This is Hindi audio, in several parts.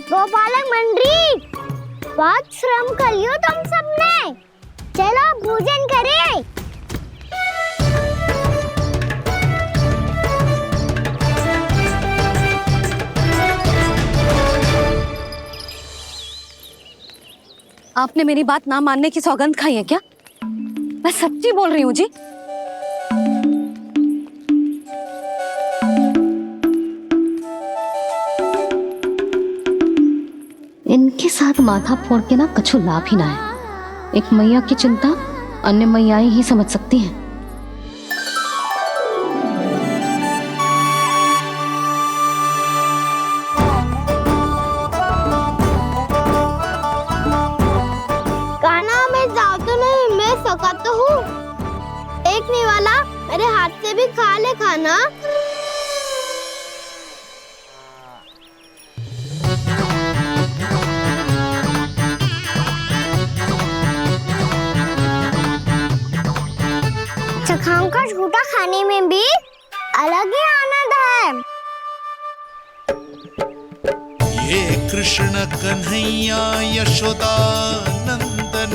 गोपालक मंडली, बहुत श्रम कर लियो तुम सबने। चलो भोजन करें। आपने मेरी बात ना मानने की सौगंध खाई है क्या? मैं सच्ची बोल रही हूँ जी। इनके साथ माथा फोड़ के ना कछु लाभ ही ना है। एक मैया की चिंता अन्य मैयाएं ही समझ सकती हैं। कान्हा मैं जाऊँ तो नहीं, मैं सका तो हूँ। एक नहीं वाला मेरे हाथ से भी खा ले खाना। चखाओं का झूठा खाने में भी अलग ही आनंद है। ये कृष्ण कन्हैया यशोदा नंदन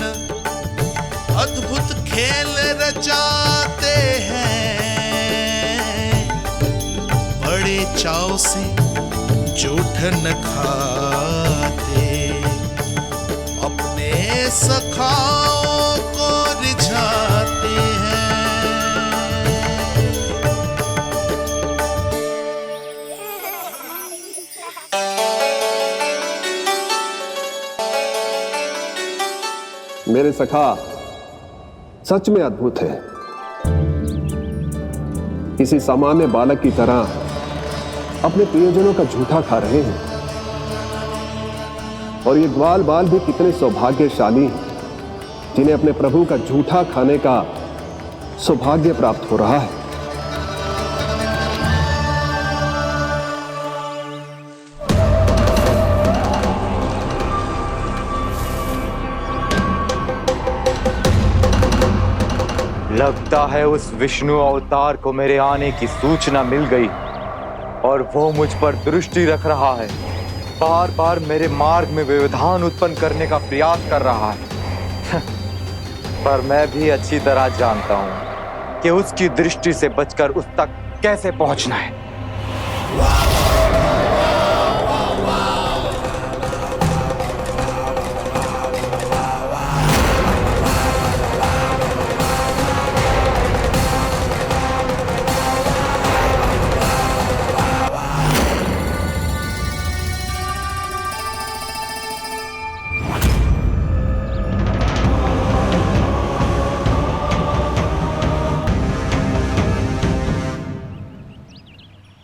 अद्भुत खेल रचाते हैं, बड़े चाव से जूठ न खाते, अपने सखाओं को रिझाते हैं। मेरे सखा सच में अद्भुत है। किसी सामान्य बालक की तरह अपने प्रियजनों का झूठा खा रहे हैं। और ये ग्वाल बाल भी कितने सौभाग्यशाली हैं जिन्हें अपने प्रभु का झूठा खाने का सौभाग्य प्राप्त हो रहा है। लगता है उस विष्णु अवतार को मेरे आने की सूचना मिल गई और वो मुझ पर दृष्टि रख रहा है। बार बार मेरे मार्ग में व्यवधान उत्पन्न करने का प्रयास कर रहा है। पर मैं भी अच्छी तरह जानता हूं कि उसकी दृष्टि से बचकर उस तक कैसे पहुंचना है।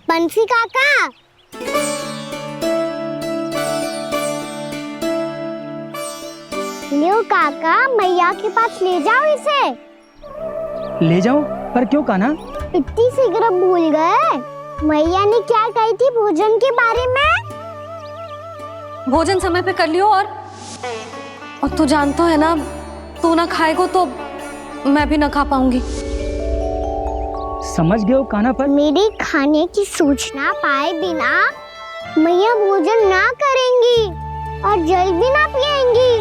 बंसी काका, लियो काका, मैया के पास ले जाओ इसे। ले जाओ? पर क्यों कान्हा? इतनी शीघ्र भूल गए? मैया ने क्या कही थी भोजन के बारे में? भोजन समय पे कर लियो। और तू जानता है ना, तू ना खाएगा तो मैं भी ना खा पाऊंगी। समझ गए हो कान्हा? पर मेरे खाने की सूचना पाए बिना मैया भोजन ना करेंगी और जल भी ना पिएंगी।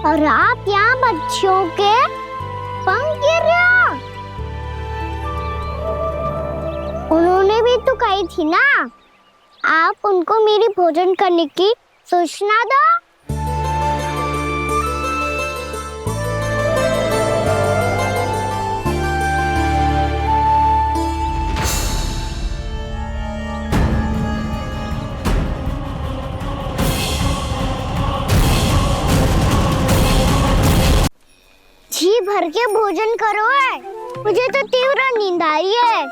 और आप यहाँ बच्चों के पंख गिर रहे हो। उन्होंने भी तो कही थी ना, आप उनको मेरी भोजन करने की सूचना दो। जी भर के भोजन करो है, मुझे तो तीव्र नींद आ रही है।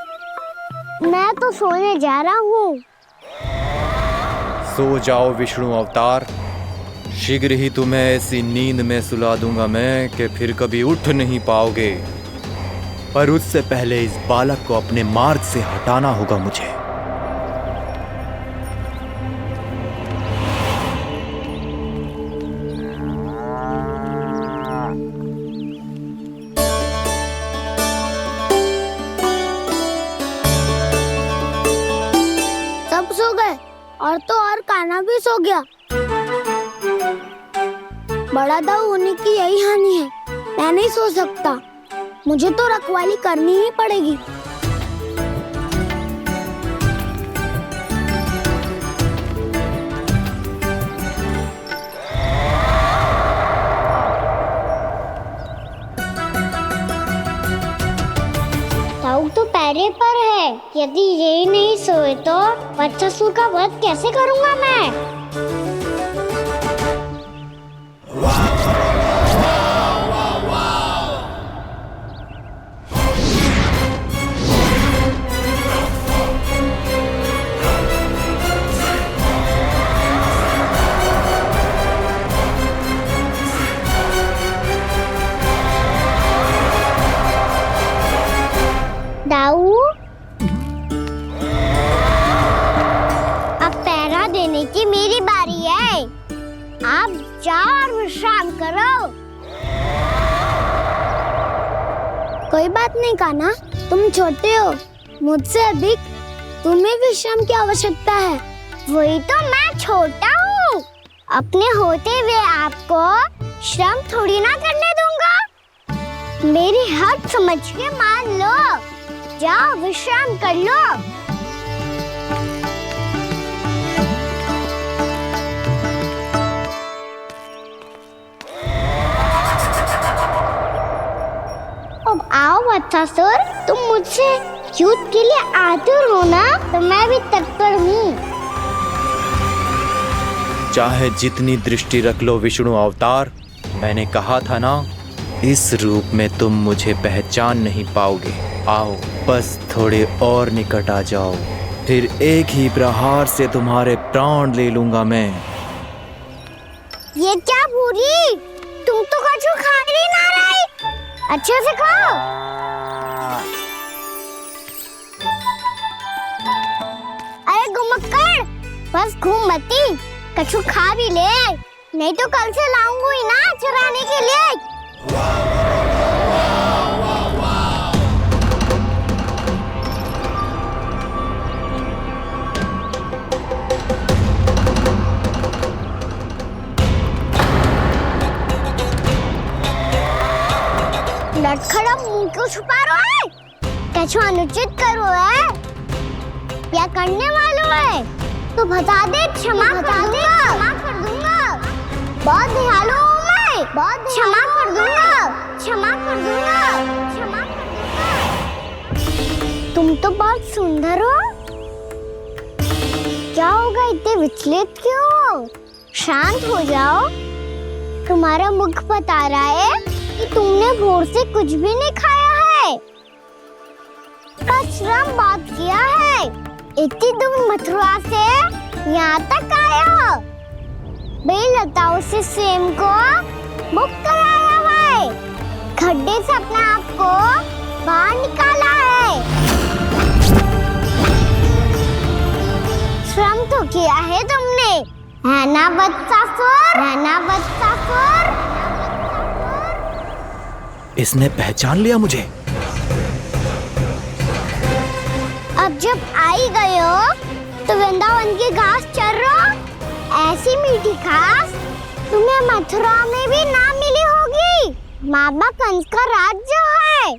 मैं तो सोने जा रहा हूँ। सो जाओ विष्णु अवतार, शीघ्र ही तुम्हें ऐसी नींद में सुला दूंगा मैं कि फिर कभी उठ नहीं पाओगे। पर उससे पहले इस बालक को अपने मार्ग से हटाना होगा मुझे। सब सो गए और तो और कान्हा भी सो गया। बड़ा दाऊ होने की यही हानि है, मैं नहीं सो सकता, मुझे तो रखवाली करनी ही पड़ेगी। दाऊ तो पैरे पर है, यदि यही नहीं सोए तो बच्चासुर का वध कैसे करूंगा मैं? दाऊ, अब पहरा देने की मेरी बारी है। आप जाओ और विश्राम करो। कोई बात नहीं कान्हा, तुम छोटे हो, मुझसे अधिक तुम्हें विश्राम की आवश्यकता है। वही तो, मैं छोटा हूँ, अपने होते हुए आपको श्रम थोड़ी ना करने दूंगा। मेरी हद समझ के मान लो, जाओ विश्राम कर लो। अब आओ वत्सासुर, तुम मुझसे युद्ध के लिए आतुर हो ना, तो मैं भी तत्पर हूँ। चाहे जितनी दृष्टि रख लो विष्णु अवतार, मैंने कहा था ना, इस रूप में तुम मुझे पहचान नहीं पाओगे। आओ, बस थोड़े और निकट आ जाओ, फिर एक ही प्रहार से तुम्हारे प्राण ले लूंगा मैं। ये क्या भूरी, तुम तो कछु खा ही ना रही, अच्छे से खाओ। अरे घुमक्कड़, बस घूम मती, कछु खा भी ले, नहीं तो कल से लाऊंगी ना चराने के लिए। लटखड़ा मुंह क्यों छुपा रहा है? कछु अनुचित करो है या करने वालों है तो बता दे, क्षमा कर दूंगा। बहुत दयालु हूँ मैं, बहुत क्षमा कर दूंगा। तुम तो बहुत सुंदर हो, क्या होगा, इतने विचलित क्यों हो? शांत हो जाओ, तुम्हारा मुख बता रहा है कि तुमने भोर से कुछ भी नहीं खाया है, श्रम बात किया है, इतनी दूर मथुरा से यहाँ तक आया हो, बेलताओं से स्वयं को मुक्त कराया हुआ है, खड्डे से अपने आप को बाहर निकाला है, श्रम तो किया है तुमने, है ना वत्सासुर? इसने पहचान लिया मुझे। अब जब आई गए हो तो वृंदावन की घास चर रहो, ऐसी मीठी घास तुम्हें मथुरा में भी ना मिली होगी। मामा कंस का राज्य है।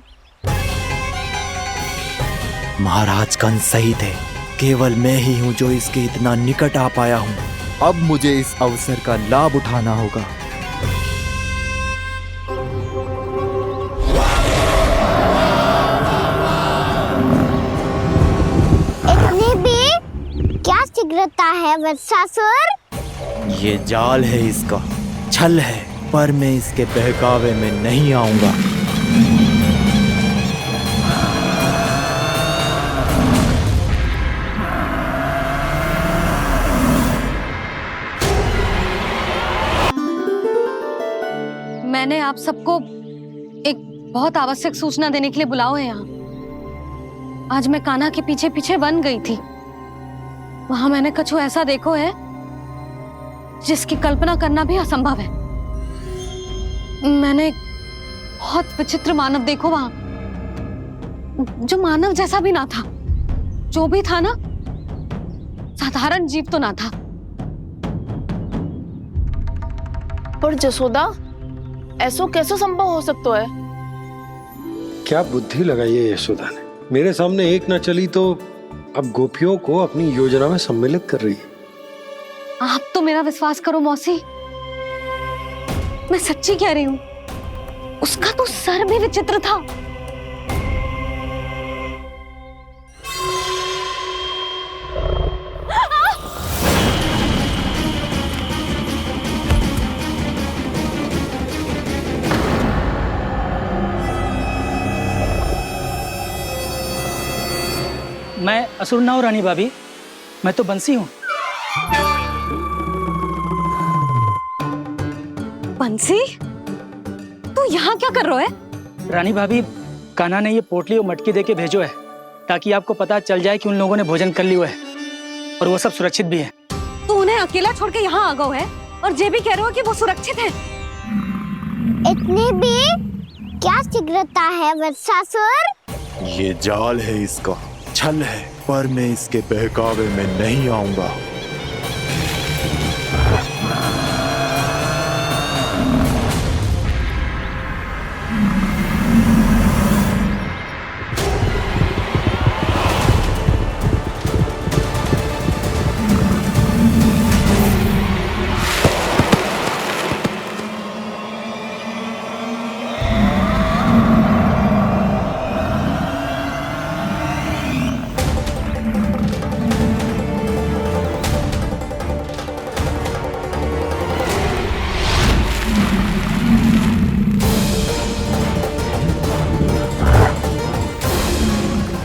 महाराज कंस सही थे, केवल मैं ही हूँ जो इसके इतना निकट आ पाया हूँ। अब मुझे इस अवसर का लाभ उठाना होगा। शीघ्रता है वत्सासुर? ये जाल है इसका, छल है, पर मैं इसके बहकावे में नहीं आऊंगा। मैंने आप सबको एक बहुत आवश्यक सूचना देने के लिए बुलाओ है यहाँ। आज मैं कान्हा के पीछे पीछे वन गई थी, वहां मैंने कछु ऐसा देखो है जिसकी कल्पना करना भी असंभव है। मैंने बहुत विचित्र मानव देखो वहां, जो मानव जैसा भी ना था, जो भी था ना, साधारण जीव तो ना था, पर जसोदा, ऐसो कैसे संभव हो सकता है? क्या बुद्धि लगाई है यशोदा ने। मेरे सामने एक न चली तो अब गोपियों को अपनी योजना में सम्मिलित कर रही है। आप तो मेरा विश्वास करो मौसी, मैं सच्ची कह रही हूँ, उसका तो सर भी विचित्र था। मैं असुर ना हूं रानी भाभी, मैं तो बंसी हूँ। बंसी, तू यहाँ क्या कर रहा है? रानी भाभी, कान्हा ने ये पोटली और मटकी देके भेजो है ताकि आपको पता चल जाए कि उन लोगों ने भोजन कर लिया है और वो सब सुरक्षित भी है। तू उन्हें अकेला छोड़ के यहाँ आ गया है और ये भी कह रहे हो कि वो सुरक्षित है। इतनी भी क्या शीघ्रता है वत्सासुर? ये जाल है, इसका छल है, पर मैं इसके बहकावे में नहीं आऊंगा।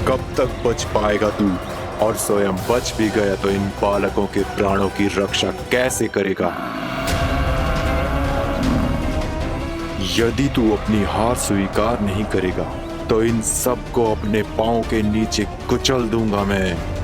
कब तक बच पाएगा तू? और स्वयं बच भी गया तो इन बालकों के प्राणों की रक्षा कैसे करेगा? यदि तू अपनी हार स्वीकार नहीं करेगा तो इन सबको अपने पांव के नीचे कुचल दूंगा मैं।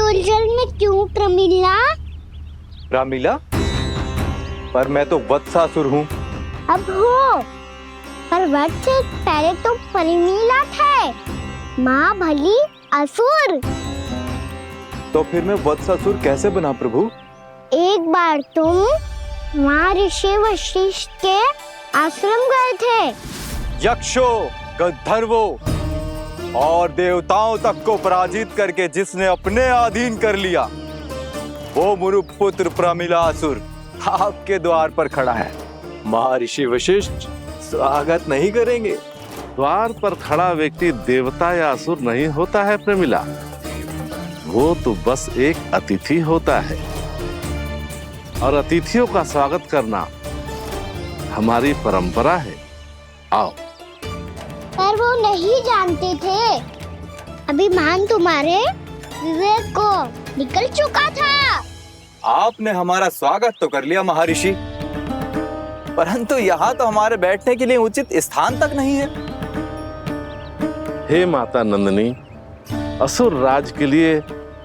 उलझन में क्यों प्रमिला? रामीला, पर मैं तो वत्सासुर हूँ। अब हो, पर वत्स से पहले तो प्रमिला थे, माँ भली असुर। तो फिर मैं वत्सासुर कैसे बना प्रभु? एक बार तुम वहाँ ऋषि वशिष्ठ के आश्रम गए थे। यक्षो, गंधर्वों और देवताओं तक को पराजित करके जिसने अपने अधीन कर लिया, वो मुरुपुत्र प्रमिलासुर आपके द्वार पर खड़ा है। महर्षि वशिष्ठ स्वागत नहीं करेंगे? द्वार पर खड़ा व्यक्ति देवता या असुर नहीं होता है प्रमिला, वो तो बस एक अतिथि होता है और अतिथियों का स्वागत करना हमारी परंपरा है। आओ। पर वो नहीं जानते थे, अभिमान तुम्हारे विवेक को निकल चुका था। आपने हमारा स्वागत तो कर लिया महर्षि, परंतु यहाँ तो हमारे बैठने के लिए उचित स्थान तक नहीं है। हे माता नंदिनी, असुर राज के लिए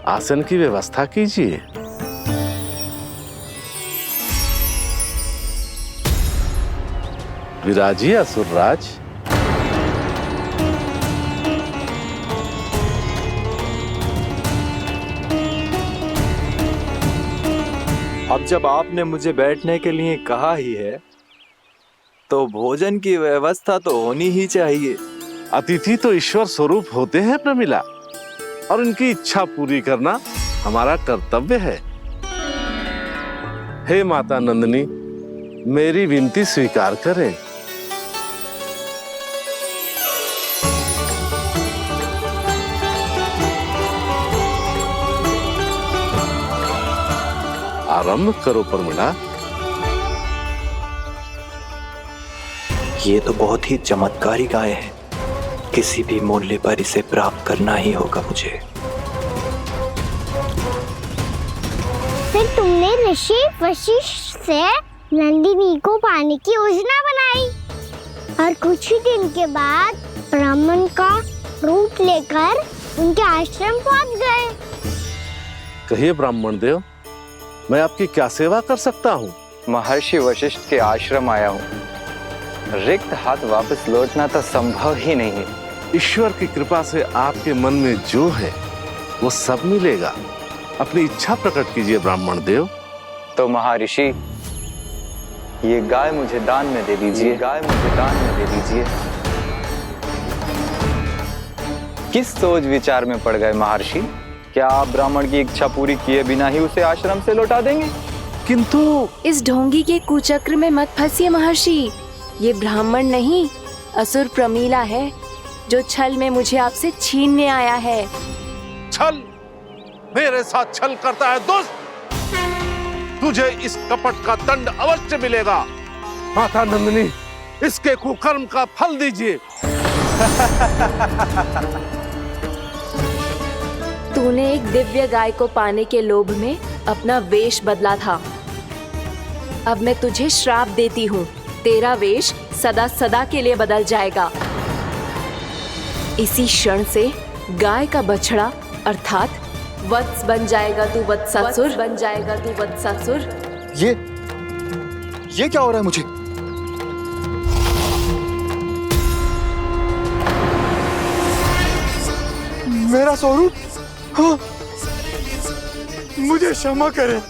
आसन की व्यवस्था कीजिए। विराजिए असुर राज। अब जब आपने मुझे बैठने के लिए कहा ही है, तो भोजन की व्यवस्था तो होनी ही चाहिए। अतिथि तो ईश्वर स्वरूप होते हैं प्रमिला, और उनकी इच्छा पूरी करना हमारा कर्तव्य है। हे माता नंदिनी, मेरी विनती स्वीकार करें। आरंभ करो प्रमिला। ये तो बहुत ही चमत्कारी गाय है, किसी भी मूल्य पर इसे प्राप्त करना ही होगा मुझे। फिर तुमने ऋषि वशिष्ठ से नंदिनी को पाने की योजना बनाई और कुछ ही दिन के बाद ब्राह्मण का रूप लेकर उनके आश्रम पहुंच गए। कहिए ब्राह्मण देव, मैं आपकी क्या सेवा कर सकता हूँ? महर्षि वशिष्ठ के आश्रम आया हूँ। रिक्त हाथ वापस लौटना तो संभव ही नहीं है। ईश्वर की कृपा से आपके मन में जो है वो सब मिलेगा। अपनी इच्छा प्रकट कीजिए ब्राह्मण देव। तो महर्षि, ये गाय मुझे दान में दे दीजिए। गाय मुझे दान में दे दीजिए। किस सोच विचार में पड़ गए महर्षि? क्या आप ब्राह्मण की इच्छा पूरी किए बिना ही उसे आश्रम से लौटा देंगे? किंतु इस ढोंगी के कुचक्र में मत फंसिए महर्षि। ये ब्राह्मण नहीं, असुर प्रमीला है, जो छल में मुझे आपसे छीनने आया है। छल? मेरे साथ छल करता है दुष्ट? तुझे इस कपट का दंड अवश्य मिलेगा। माता नंदिनी, इसके कुकर्म का फल दीजिए। तूने एक दिव्य गाय को पाने के लोभ में अपना वेश बदला था। अब मैं तुझे श्राप देती हूँ, तेरा वेश सदा सदा के लिए बदल जाएगा। इसी क्षण से गाय का बछड़ा अर्थात वत्स बन जाएगा तू वत्सासुर। बन जाएगा तू वत्सासुर। ये क्या हो रहा है मुझे? मेरा स्वरूप? हाँ। मुझे क्षमा करें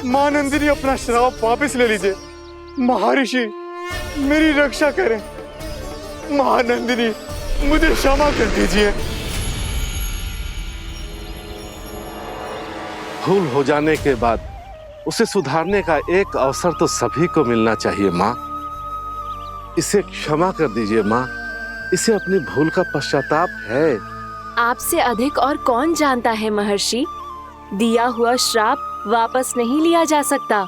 मां नंदिनी, अपना श्राप वापस ले लीजिए। महर्षि, मेरी रक्षा करें। मां नंदिनी, मुझे क्षमा कर दीजिए। भूल हो जाने के बाद उसे सुधारने का एक अवसर तो सभी को मिलना चाहिए माँ। इसे क्षमा कर दीजिए माँ, इसे अपनी भूल का पश्चाताप है। आपसे अधिक और कौन जानता है महर्षि, दिया हुआ श्राप वापस नहीं लिया जा सकता।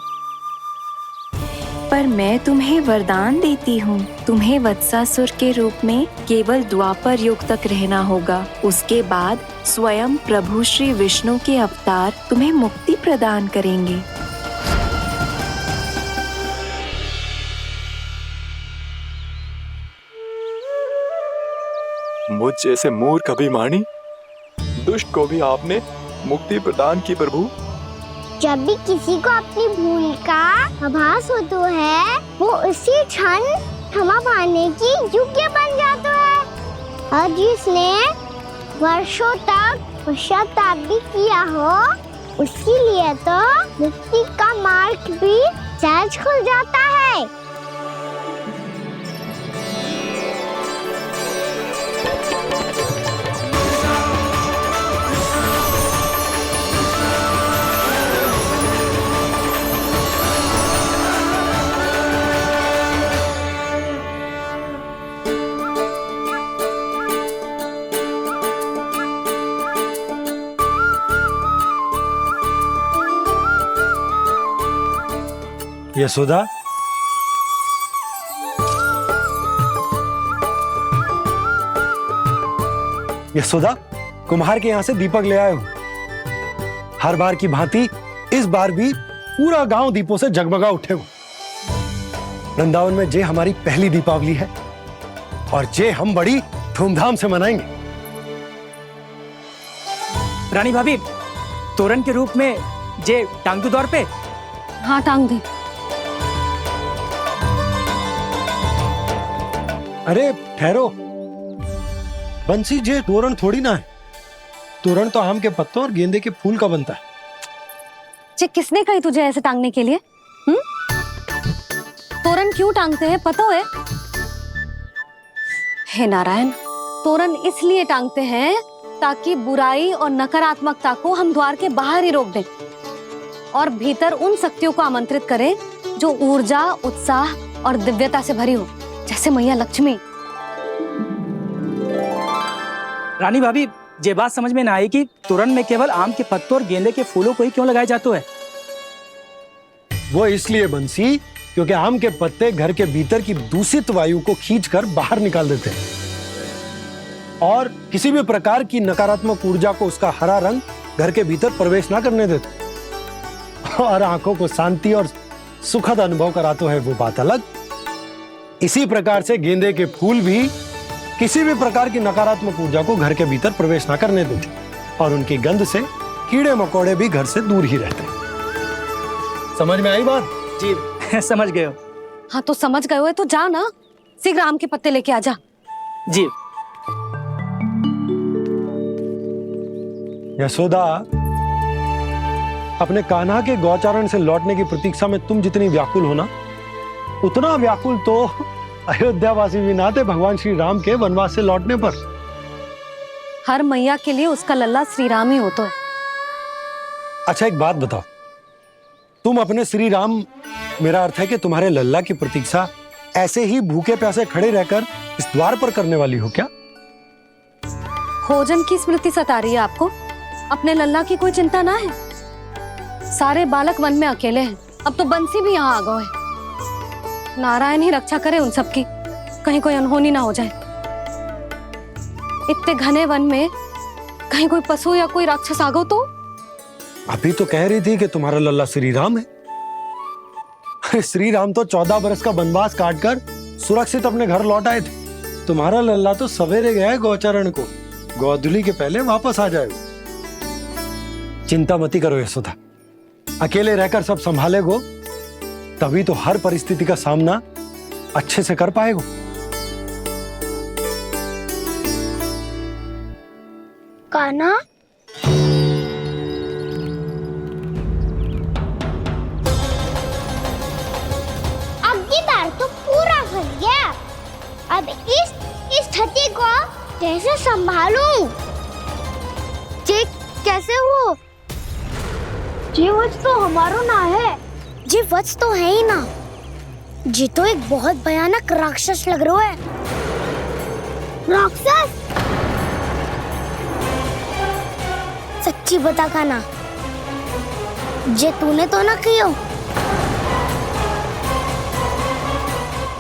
पर मैं तुम्हें वरदान देती हूँ, तुम्हें वत्सासुर के रूप में केवल द्वापर युग तक रहना होगा। उसके बाद स्वयं प्रभु श्री विष्णु के अवतार तुम्हें मुक्ति प्रदान करेंगे। मुझ जैसे मूर्ख अभिमानी दुष्ट को भी आपने मुक्ति प्रदान की प्रभु। जब भी किसी को अपनी भूल का आभास होता है, वो उसी क्षण क्षमा पाने की योग्य बन जाता है। और जिसने वर्षों तक पश्चाताप भी किया हो, उसके लिए तो मुक्ति का मार्ग भी सहज खुल जाता है। यशोदा, यशोदा, कुम्हार के यहाँ से दीपक ले आया हूं। हर बार की भांति इस बार भी पूरा गांव दीपों से जगमगा उठे हो। वृंदावन में जे हमारी पहली दीपावली है और जे हम बड़ी धूमधाम से मनाएंगे। रानी भाभी, तोरण के रूप में जे टांग दो द्वार पे। हाँ, टांग दे। अरे ठहरो, बंसी, जे तोरण थोड़ी ना है। तोरण तो आम के पत्तों और गेंदे के फूल का बनता है। जे किसने कही तुझे ऐसे टांगने के लिए? तोरण क्यों टांगते हैं पता है? हे नारायण, तोरण इसलिए टांगते हैं ताकि बुराई और नकारात्मकता को हम द्वार के बाहर ही रोक दें और भीतर उन शक्तियों को आमंत्रित करें जो ऊर्जा, उत्साह और दिव्यता से भरी हो, जैसे मैया लक्ष्मी। रानी भाभी, ये बात समझ में ना आई कि तोरण में केवल आम के पत्तों और गेंदे के फूलों को ही क्यों लगाया जाता है। वो इसलिए बंसी क्योंकि आम के पत्ते घर के भीतर की दूषित वायु को खींचकर बाहर निकाल देते हैं और किसी भी प्रकार की नकारात्मक ऊर्जा को उसका हरा रंग घर के भीतर प्रवेश ना करने देते और आंखों को शांति और सुखद अनुभव कराते है, वो बात अलग। इसी प्रकार से गेंदे के फूल भी किसी भी प्रकार की नकारात्मक ऊर्जा को घर के भीतर प्रवेश ना करने देते और उनकी गंध से कीड़े मकोड़े भी घर से दूर ही रहते हैं। समझ में आई बात? जी समझ गए हो। हाँ तो समझ गए हो तो जा ना, शीघ्र आम के पत्ते लेके आ जा। जी। यशोदा, अपने कान्हा के गौचारण से लौटने की प्रतीक्षा में तुम जितनी व्याकुल हो ना, उतना व्याकुल तो अयोध्यावासी भी ना थे भगवान श्री राम के वनवास से लौटने पर। हर मैया के लिए उसका लल्ला श्री राम ही होता है। अच्छा एक बात बताओ, तुम अपने श्री राम, मेरा अर्थ है कि तुम्हारे लल्ला की प्रतीक्षा ऐसे ही भूखे प्यासे खड़े रहकर इस द्वार पर करने वाली हो क्या? भोजन की स्मृति सता रही है आपको? अपने लल्ला की कोई चिंता ना है। सारे बालक वन में अकेले हैं, अब तो बंसी भी यहाँ आ गए हैं। नारायण ही रक्षा करे उन सबकी, कहीं कोई अनहोनी ना हो जाए। इतने घने वन में कहीं कोई पशु या कोई राक्षस आ गो तो? अभी तो कह रही थी कि तुम्हारा लल्ला श्री राम है। श्री राम तो 14 बरस का वनवास काटकर सुरक्षित अपने घर लौट आए थे। तुम्हारा लल्ला तो सवेरे गया है गौचरण को, गोधूली के पहले वापस आ जाएगा। चिंता मती करो यशोदा, अकेले रहकर सब संभालेगो तभी तो हर परिस्थिति का सामना अच्छे से कर पाएगो। कान्हा, अब की बार तो पूरा फंस गया। अब इस स्थिति को कैसे संभालूं? जी कैसे हो? जी वत्स तो हमारो ना है। जी वत्स तो है ही ना। जी तो एक बहुत भयानक राक्षस लग रहा है। राक्षस? सच्ची बता कान्हा, जे तूने तो ना कियो?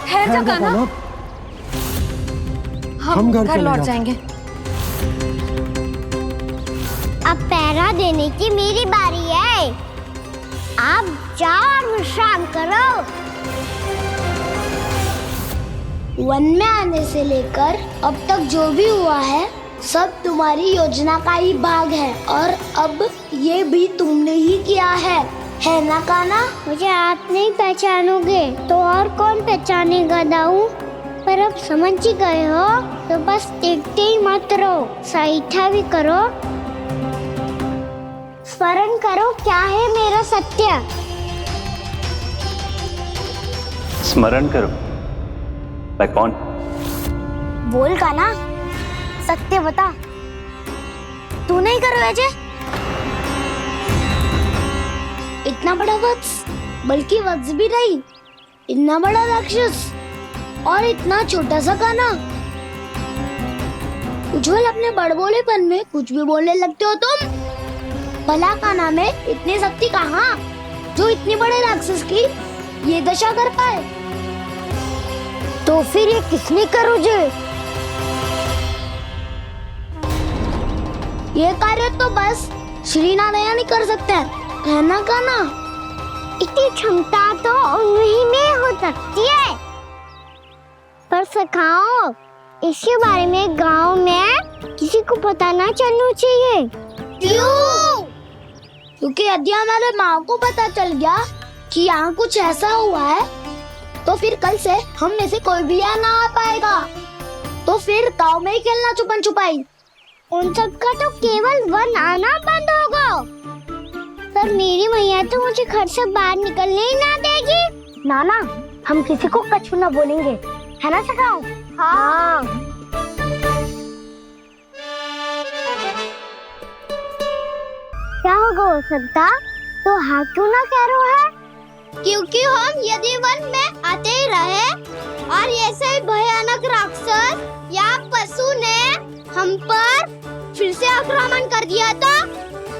है जा कान्हा, हम घर लौट जाएंगे। अब पहरा देने की मेरी बारी है। आप जाओ और विश्राम करो। वन में आने से लेकर अब तक जो भी हुआ है सब तुम्हारी योजना का ही भाग है और अब ये भी तुमने ही किया है ना कान्हा? मुझे आप नहीं पहचानोगे तो और कौन पहचानेगा दाऊ? पर अब समझ ही गए हो तो बस देखते ही मत रहो, सहीठा भी करो। स्मरण करो क्या है मेरा सत्य। स्मरण करो? मैं कौन? बोल कान्हा, सत्य बता। तू नहीं करो अजय? इतना बड़ा वत्स, बल्कि वत्स भी नहीं, इतना बड़ा राक्षस और इतना छोटा सा कान्हा। उज्जवल अपने बड़बोलेपन में कुछ भी बोलने लगते हो तुम। भला कान्हा में इतनी शक्ति कहाँ जो इतनी बड़े राक्षस की ये दशा कर पाए? तो फिर ये किसने करो जे? ये कार्य तो बस श्री नारायण ही कर सकते हैं, है ना कान्हा? इतनी क्षमता तो उन्हीं में हो सकती है। पर सखाओ, इसके बारे में गांव में किसी को पता ना चलना चाहिए। क्यों? क्योंकि यदि हमारे माँ को पता चल गया कि यहाँ कुछ ऐसा हुआ है तो फिर कल से हम में से कोई भी यहाँ ना आ पाएगा। तो फिर गांव में ही खेलना छुपन छुपाई। उन सब का तो केवल वन आना बंद होगा। पर मेरी मैया तो मुझे घर से बाहर निकलने ही ना देगी। नाना, हम किसी को कछु ना बोलेंगे, है ना सखाओ? हाँ। क्या होगा हो सकता? तो हाँ क्यों ना कह रहा है? क्योंकि हम यदि वन में आते ही रहे और ऐसे भयानक राक्षस या पशु ने हम पर फिर से आक्रमण कर दिया तो?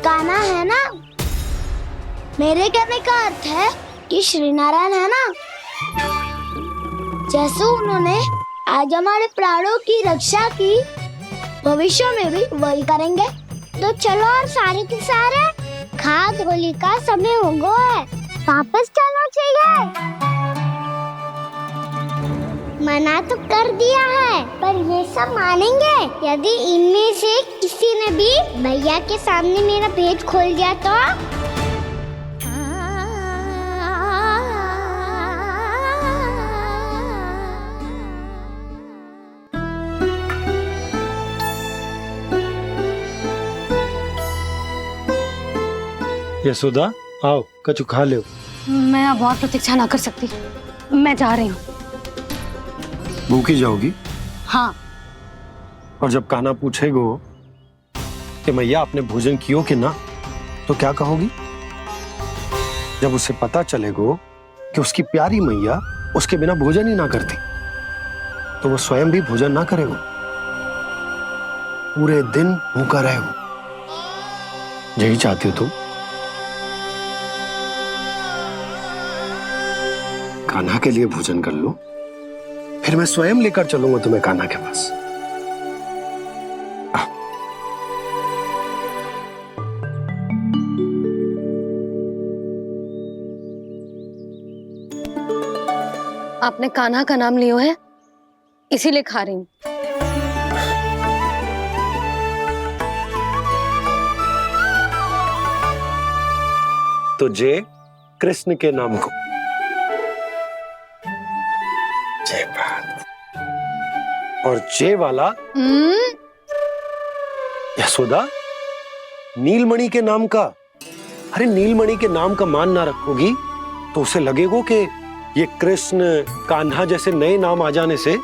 कान्हा, है ना? मेरे कहने का अर्थ है कि श्रीनारायण है ना, जैसे उन्होंने आज हमारे प्राणों की रक्षा की, भविष्य में भी वही करेंगे। तो चलो और सारे के सारे खाद होली का समय हो गया है, वापस चलो चाहिए। मना तो कर दिया है, पर ये सब मानेंगे यदि इनमें से किसी ने भी भैया के सामने मेरा पेट खोल दिया तो? यशोदा आओ, कछु खा लो। मैं अब और प्रतीक्षा ना कर सकती, मैं जा रही हूँ। भूखी जाओगी? हाँ। और जब कान्हा पूछेगो कि मैया आपने भोजन कियो कि ना, तो क्या कहोगी? जब उसे पता चलेगो कि उसकी प्यारी मैया उसके बिना भोजन ही ना करती, तो वो स्वयं भी भोजन ना करेगो, पूरे दिन भूखा रहेगो। यही चाहती हो तुम? कान्हा के लिए भोजन कर लो, फिर मैं स्वयं लेकर चलूंगा तुम्हें कान्हा के पास। आपने कान्हा का नाम लियो है, इसीलिए खा रही हूँ। तो जय कृष्ण के नाम को। जय बात। और जय वाला यशोदा, नीलमणि के नाम का। अरे नीलमणि के नाम का मान ना रखोगी तो उसे लगेगा कि ये कृष्ण कान्हा जैसे नए नाम आ जाने से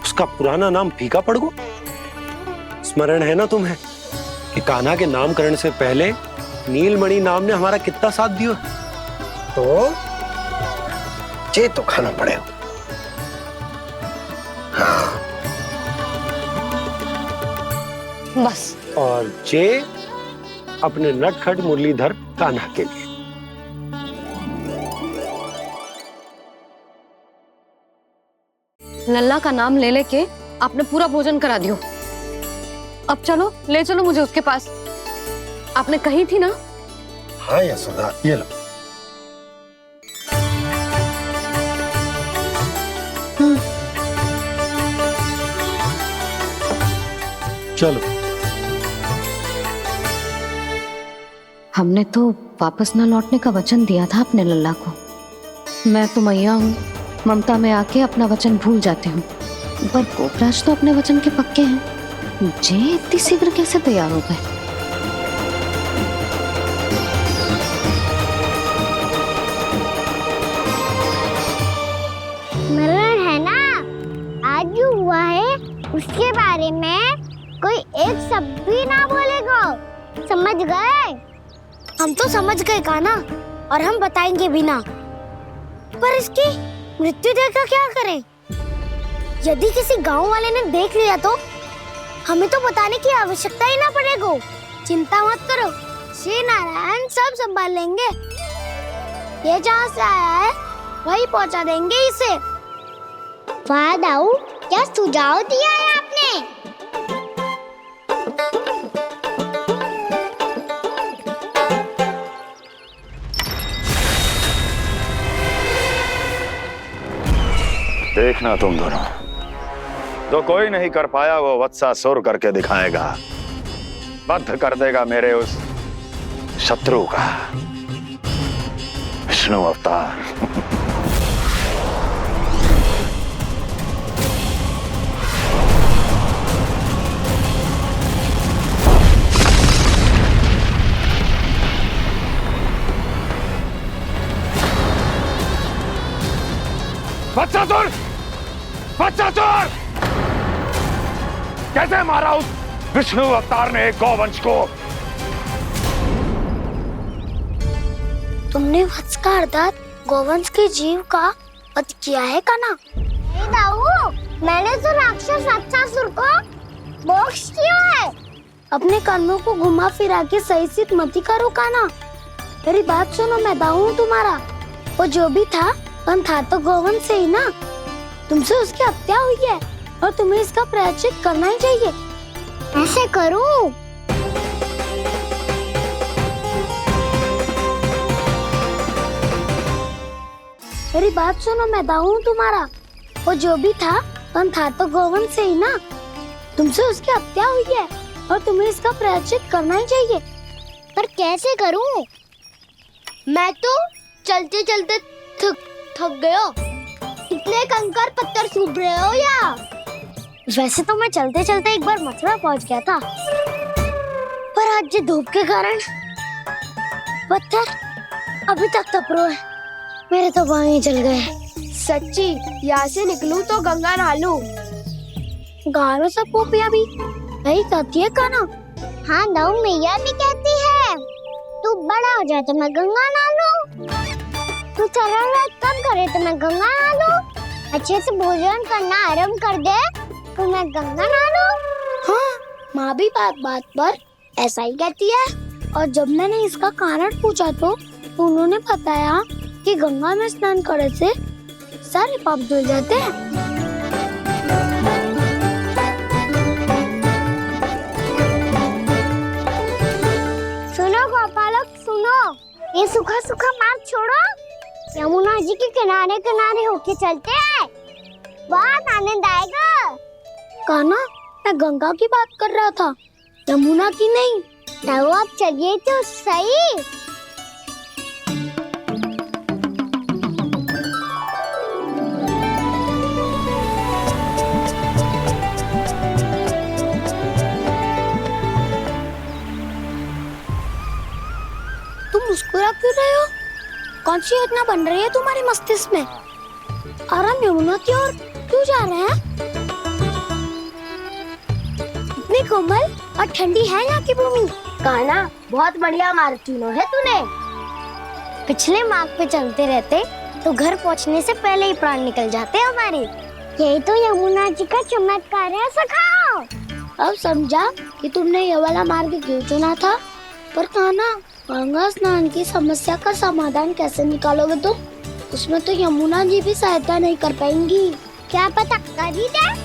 उसका पुराना नाम फीका पड़ गो। स्मरण है ना तुम्हें कि कान्हा के नामकरण से पहले नीलमणि नाम ने हमारा कितना साथ दिया? तो जे तो खाना पड़ेगा। हाँ। बस। और जे अपने नटखट मुरलीधर कान्हा के लिए। लल्ला का नाम ले लेके आपने पूरा भोजन करा दियो। अब चलो, ले चलो मुझे उसके पास। आपने कही थी ना? हाँ यशोदा, ये लो। चलो। हमने तो वापस ना लौटने का वचन दिया था अपने लल्ला को। मैं तो मैया हूँ, ममता में आके अपना वचन भूल जाती हूँ, पर गोपराज तो अपने वचन के पक्के हैं। जे इतनी शीघ्र कैसे तैयार हो गए? मरण है ना, आज जो हुआ है उसके बारे में कोई एक शब्द भी ना बोलेगा, समझ गए? हम तो समझ गए कान्हा, और हम बताएंगे भी ना। पर इसकी मृत्यु देखकर क्या करें? यदि किसी गांव वाले ने देख लिया तो हमें तो बताने की आवश्यकता ही ना पड़ेगा। चिंता मत करो, श्री नारायण सब संभाल लेंगे। ये जहाँ से आया है वही पहुँचा देंगे इसे। वाह दाऊ, क्या सुझाव दिया है आपने? देखना तुम दोनों, जो कोई नहीं कर पाया वो वत्सासुर करके दिखाएगा, बद्ध कर देगा मेरे उस शत्रु का विष्णु अवतार। वत्सासुर! वत्सासुर! कैसे मारा उस विष्णु अवतार ने एक गौवंश को? तुमने वत्स का अर्थात गौवंश के जीव का वध किया है कान्हा? नहीं दाऊ, मैंने तो राक्षस वत्सासुर को मोक्ष किया है। अपने कर्मों को घुमा फिरा के सही सिद्ध मत करो कान्हा। मेरी बात सुनो, मैं दाऊ हूँ तुम्हारा। वो जो भी था तो गोवन से ही ना। तुमसे उसकी हत्या हुई है और तुम्हें इसका प्रायश्चित करना ही चाहिए। ऐसे करूं? मेरी बात सुनो, मैं दाऊ हूँ तुम्हारा। वो जो भी था तो गोवन से ही ना। तुमसे उसकी हत्या हुई है और तुम्हें इसका प्रायश्चित करना ही चाहिए। पर कैसे करूं? मैं तो चलते चलते थक गया। इतने कंकर पत्थर सूख रहे हो या? वैसे तो मैं चलते चलते एक बार मथुरा पहुंच गया था, पर आज ये धूप के कारण पत्थर अभी तक तप रहे हैं। मेरे तो बाएं ही जल गए। सच्ची, यहाँ से निकलूं तो गंगा नहा लूं। गारो सब पोपिया भी यही कहती है काना। हाँ दाऊ मैया भी कहती है, तू बड़ा हो जाए तो मैं गंगा नहा लूं, तू चरण व्रत कम करे तो मैं गंगा नहा लूं, अच्छे से भोजन करना आरंभ कर दे तो मैं गंगा नहा लूं। हाँ, माँ भी बात बात पर ऐसा ही कहती है। और जब मैंने इसका कारण पूछा तो उन्होंने बताया कि गंगा में स्नान करने से सारे पाप धुल जाते हैं। सुनो गोपालक सुनो, ये सूखा सूखा मार्ग छोड़ो, यमुना जी के किनारे किनारे होके चलते हैं, बहुत आनंद आएगा। कान्हा, मैं गंगा की बात कर रहा था, यमुना की नहीं। तो आप चलिए तो सही। मुस्कुरा क्यों रहे हो? कौन सी योजना बन रही है तुम्हारे मस्तिष्क में? और हम यमुना की ओर क्यों जा रहे हैं? इतनी कोमल और ठंडी है यहाँ की भूमि। कान्हा, बहुत बढ़िया मार्ग चुना है तूने। पिछले मार्ग पे चलते रहते तो घर पहुँचने से पहले ही प्राण निकल जाते हमारे। यही तो यमुना जी का चमत्कार है सखा। अब समझा कि तुमने ये वाला मार्ग क्यों चुना था। पर कान्हा, गंगा स्नान की समस्या का समाधान कैसे निकालोगे तुम? उसमें तो यमुना जी भी सहायता नहीं कर पाएंगी। क्या पता कर ही दे।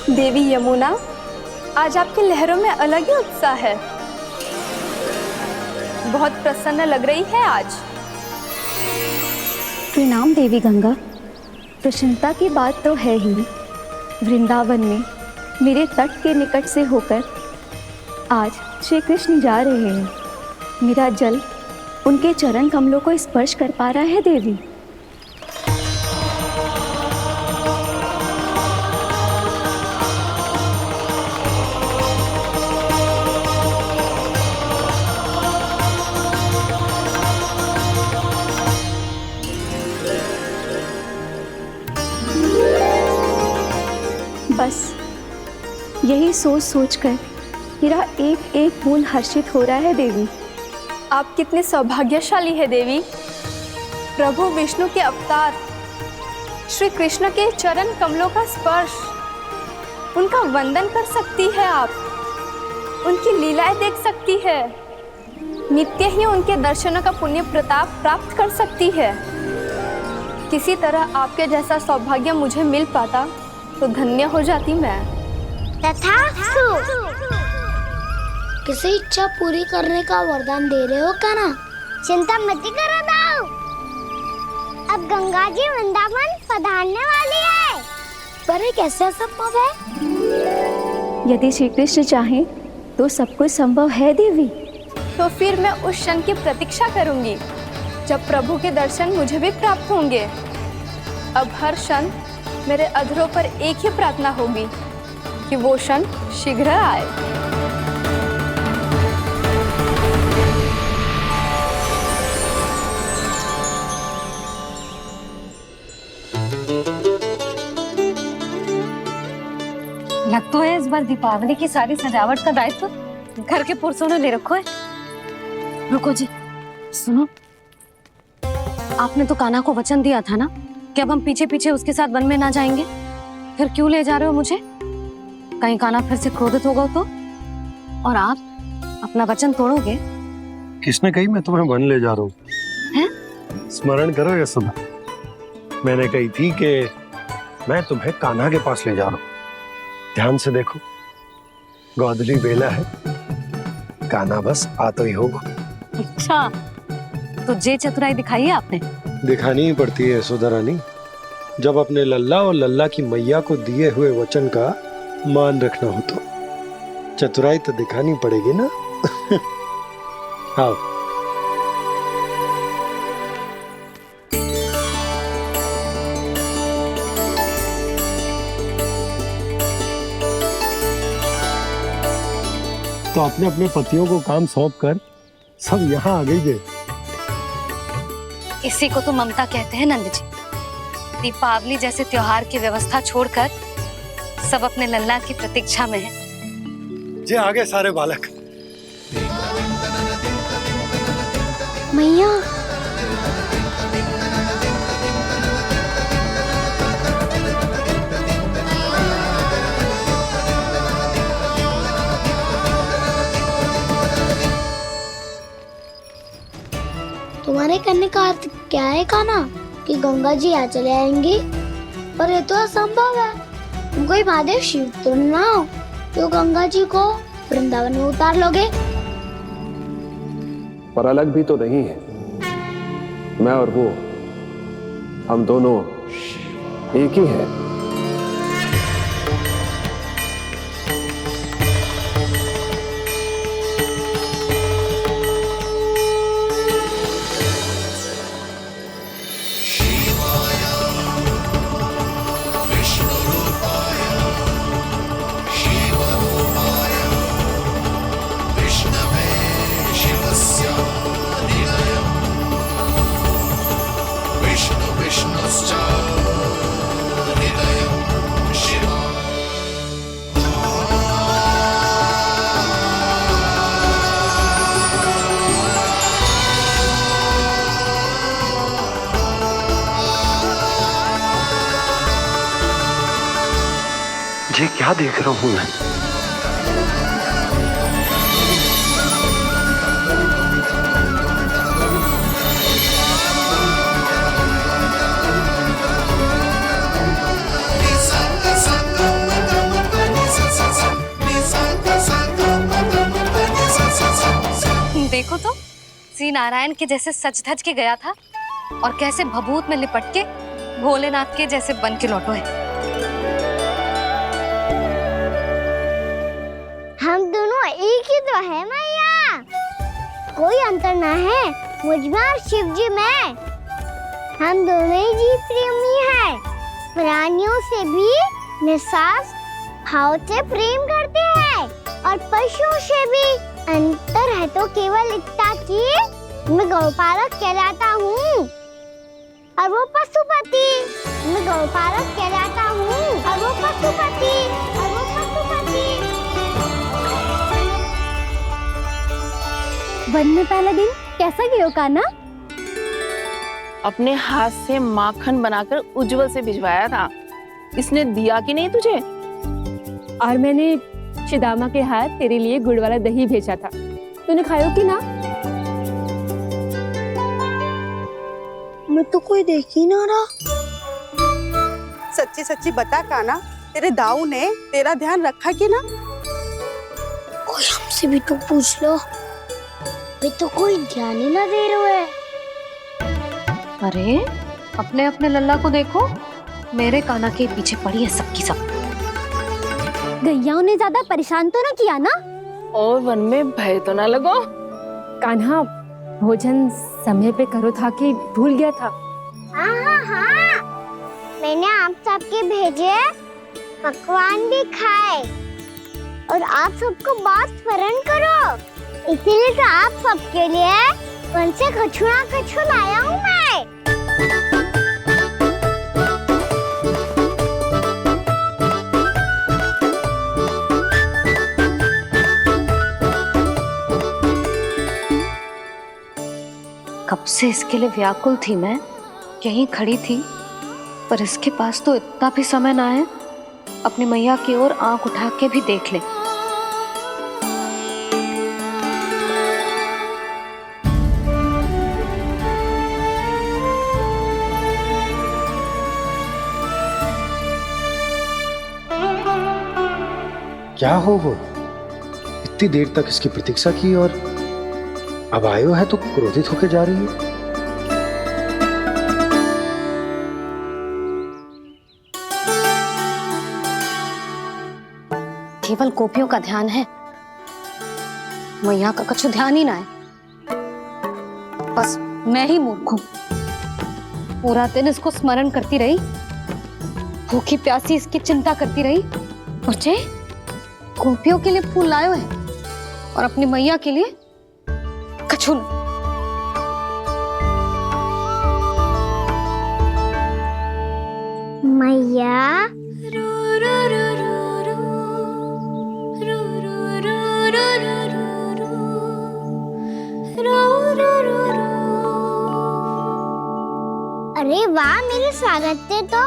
देवी यमुना, आज आपकी लहरों में अलग ही उत्साह है। बहुत प्रसन्न लग रही है आज। प्रणाम देवी गंगा। प्रसन्नता की बात तो है ही। वृंदावन में मेरे तट के निकट से होकर आज श्री कृष्ण जा रहे हैं। मेरा जल उनके चरण कमलों को स्पर्श कर पा रहा है देवी। बस यही सोच सोचकर मेरा एक एक बूंद हर्षित हो रहा है देवी। आप कितने सौभाग्यशाली है देवी। प्रभु विष्णु के अवतार श्री कृष्ण के चरण कमलों का स्पर्श, उनका वंदन कर सकती है आप, उनकी लीलाएं देख सकती है, नित्य ही उनके दर्शनों का पुण्य प्रताप प्राप्त कर सकती है। किसी तरह आपके जैसा सौभाग्य मुझे मिल पाता तो धन्य हो जाती मैं। तथास्तु। किसी इच्छा पूरी करने का वरदान दे रहे हो कान्हा? चिंता मत करो दाऊ, अब गंगा जी वृंदावन पधारने वाली है। पर ये कैसे संभव है? यदि श्री कृष्ण चाहे तो सब कुछ संभव है देवी। तो फिर मैं उस क्षण की प्रतीक्षा करूंगी जब प्रभु के दर्शन मुझे भी प्राप्त होंगे। अब हर क्षण मेरे अधरों पर एक ही प्रार्थना होगी कि वो क्षण शीघ्र आए। बार दीपावली की सारी सजावट का दायित्व घर के पुरुषों ने ले रखो है। रुको जी, सुनो, आपने तो कान्हा को वचन दिया था ना कि अब हम पीछे पीछे उसके साथ वन में ना जाएंगे, फिर क्यों ले जा रहे हो मुझे? कहीं कान्हा फिर से क्रोधित होगा तो? और आप अपना वचन तोड़ोगे? किसने कही मैं तुम्हें वन ले जा रहा हूँ? स्मरण करो यशोदा, मैंने कही थी कि मैं तुम्हें कान्हा के पास ले जा रहा हूँ। ध्यान से देखो, गोदली बेला है, कान्हा बस आ तो ही होगा। अच्छा, तो जे चतुराई दिखाई है आपने? दिखानी ही पड़ती है यशोदा रानी, जब अपने लल्ला और लल्ला की मैया को दिए हुए वचन का मान रखना हो तो चतुराई तो दिखानी पड़ेगी ना। आओ। तो अपने अपने पतियों को काम सौंप कर सब यहाँ आ गई थे। इसी को तो ममता कहते हैं नंद जी। दीपावली जैसे त्योहार की व्यवस्था छोड़कर सब अपने लल्ला की प्रतीक्षा में हैं। जे आगे सारे बालक। मैया, तुम्हारे कहने का अर्थ क्या है कान्हा? कि गंगा जी यहाँ चले आएंगी? पर ये तो असंभव है। तुम कोई महादेव शिव तो ना हो तो गंगा जी को वृंदावन में उतार लोगे? पर अलग भी तो नहीं है। मैं और वो, हम दोनों एक ही हैं। ये क्या देख रहा हूं मैं? देखो तो, श्री नारायण के जैसे सज धज के गया था और कैसे भभूत में लिपट के भोलेनाथ के जैसे बन के लौटो है। हम दोनों एक ही तो है मैया, कोई अंतर ना है मुझ में और शिव जी में। हम दोनों ही जीव प्रेमी हैं, प्राणियों से भी निस्वार्थ भाव से प्रेम करते हैं और पशुओं से भी। अंतर है तो केवल इतना कि मैं गौपालक कहलाता हूँ और वो पशुपति। मैं गौपालक कहलाता हूँ और वो पशुपति। वन में पहला दिन कैसा गया कान्हा? अपने हाथ से माखन बनाकर उज्जवल से भिजवाया था। इसने दिया कि नहीं तुझे? और मैंने शिदामा के हाथ तेरे लिए गुड़ वाला दही भेजा था, तूने खाया कि ना? मैं तो कोई देख ही ना रहा। सच्ची सच्ची बता कान्हा, तेरे दाऊ ने तेरा ध्यान रखा कि ना? कोई हमसे भी तो पूछ लो, वे तो कोई ध्यान ही ना दे रहे हैं। अरे अपने अपने लल्ला को देखो, मेरे कान्हा के पीछे पड़ी है सबकी सब। गैयाओं ने ज्यादा परेशान तो ना किया ना? और वन में भय तो ना लगो? कान्हा भोजन समय पे करो था कि भूल गया था? हाँ, मैंने आप सबके भेजे पकवान भी खाए और आप सबको बात स्मरण करो, इसीलिए तो आप सबके लिए वन से कछु ना कछु लाया हूँ मैं। कब से इसके लिए व्याकुल थी मैं, यहीं खड़ी थी, पर इसके पास तो इतना भी समय ना है अपनी मैया की ओर आंख उठा के भी देख ले। क्या हो वो? इतनी देर तक इसकी प्रतीक्षा की और अब आयो है तो क्रोधित होकर जा रही है। केवल गोपियों का ध्यान है, मैया का कुछ ध्यान ही ना है। बस मैं ही मूर्ख हूं, पूरा दिन इसको स्मरण करती रही, भूखी प्यासी इसकी चिंता करती रही। मुझे गोपियों के लिए फूल लायो है और अपनी मैया के लिए कछु नहीं। मैया अरे वाह, मेरे स्वागत से तो